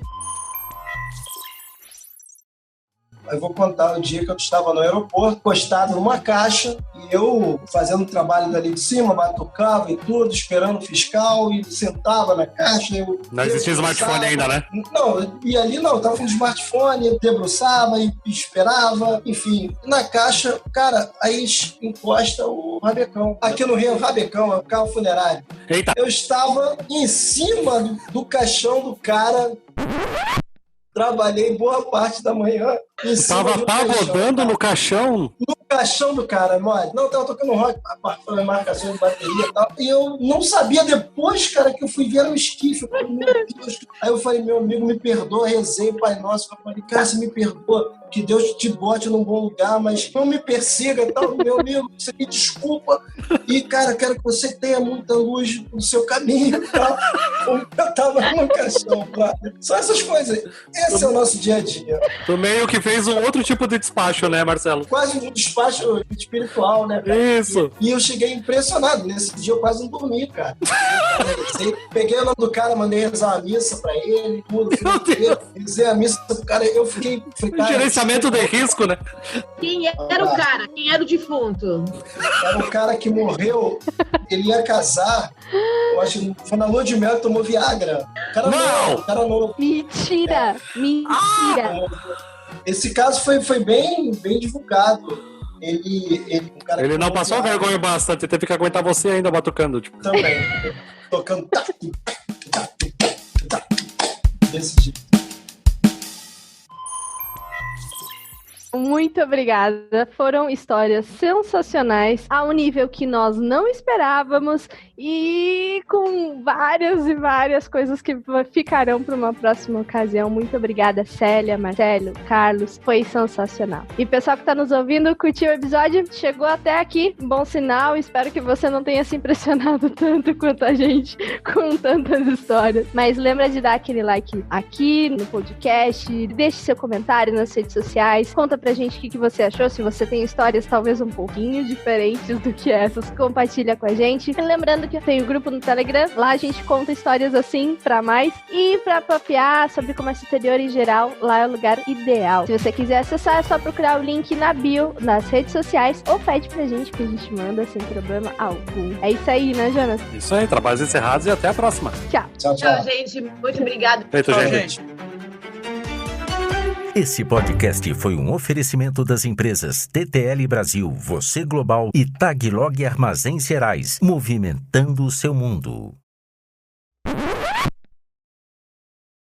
Eu vou contar o dia que eu estava no aeroporto, postado numa caixa, e eu fazendo o trabalho dali de cima, batucava e tudo, esperando o fiscal, e sentava na caixa. Não existia smartphone ainda, né? Não, e ali não, eu tava com o smartphone, eu debruçava e esperava, enfim. Na caixa, cara, aí encosta o rabecão. Aqui no Rio, o rabecão é o carro funerário. Eita. Eu estava em cima do caixão do cara, trabalhei boa parte da manhã em cima Tava do pagodando no caixão? No caixão do cara, mole. Não, tava tocando rock, a marcação de bateria e tal. E eu não sabia depois, cara, que eu fui ver era um esquife. Eu falei, meu Deus. Aí eu falei, meu amigo, me perdoa, rezei, Pai Nosso. Eu falei, cara, você me perdoa, que Deus te bote num bom lugar, mas não me persiga e tal, meu amigo, você me desculpa. E, cara, quero que você tenha muita luz no seu caminho e tal. Eu tava no caixão, cara. Só essas coisas. Esse é o nosso dia a dia. Tu meio que fez um outro tipo de despacho, né, Marcelo? Quase um despacho espiritual, né, cara? Isso. E eu cheguei impressionado. Nesse dia eu quase não dormi, cara. Peguei o nome do cara, mandei rezar a missa pra ele, tudo. Rezei a missa pro cara, eu fiquei... Cara, gerenciamento de risco, né? Quem era o cara? Quem era o defunto? Era o cara que morreu, ele ia casar, eu acho que foi na lua de mel e tomou Viagra. O cara não! O cara não. Mentira! Mentira! Esse caso foi bem divulgado. Ele não passou vergonha bastante, teve que aguentar você ainda batucando. Tipo. Também. Tocando. Desse tipo. Muito obrigada. Foram histórias sensacionais, ao nível que nós não esperávamos e com várias e várias coisas que ficarão para uma próxima ocasião. Muito obrigada, Célia, Marcelo, Carlos. Foi sensacional. E pessoal que está nos ouvindo, curtiu o episódio? Chegou até aqui. Bom sinal. Espero que você não tenha se impressionado tanto quanto a gente com tantas histórias. Mas lembra de dar aquele like aqui no podcast. Deixe seu comentário nas redes sociais. Conta pra gente o que você achou, se você tem histórias talvez um pouquinho diferentes do que essas, compartilha com a gente. E lembrando que eu tenho um grupo no Telegram, lá a gente conta histórias assim pra mais e pra papear sobre comércio exterior em geral, lá é o lugar ideal. Se você quiser acessar, é só procurar o link na bio, nas redes sociais, ou pede pra gente que a gente manda sem problema algum. É isso aí, né, Jonas? Isso aí, trabalhos encerrados e até a próxima. Tchau. Tchau, gente. Muito obrigado. Feito, gente. Esse podcast foi um oferecimento das empresas TTL Brasil, Você Global e Taglog Armazéns Gerais, movimentando o seu mundo.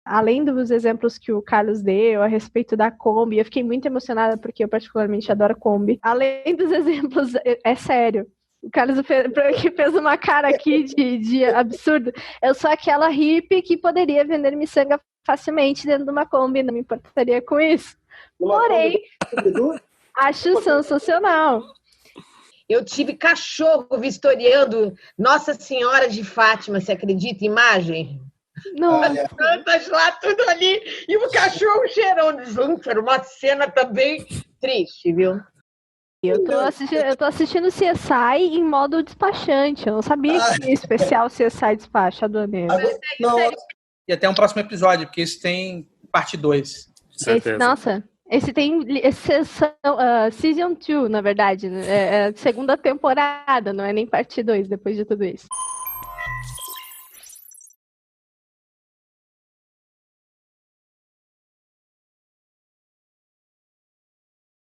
Além dos exemplos que o Carlos deu a respeito da Kombi, eu fiquei muito emocionada porque eu particularmente adoro Kombi. Além dos exemplos, é sério. O Carlos fez uma cara aqui de absurdo. Eu sou aquela hippie que poderia vender miçanga facilmente dentro de uma Kombi, não me importaria com isso. Porém, acho sensacional. Eu tive cachorro vistoriando Nossa Senhora de Fátima, você acredita? Imagem? Não. As plantas lá, tudo ali, e o cachorro cheirando junto. Era uma cena também triste, viu? Eu tô assistindo CSI em modo despachante. Eu não sabia que tinha especial CSI Despacho Aduaneiro. E até um próximo episódio, porque esse tem parte 2. Esse tem Season 2, na verdade. É a segunda temporada, não é nem parte 2 depois de tudo isso.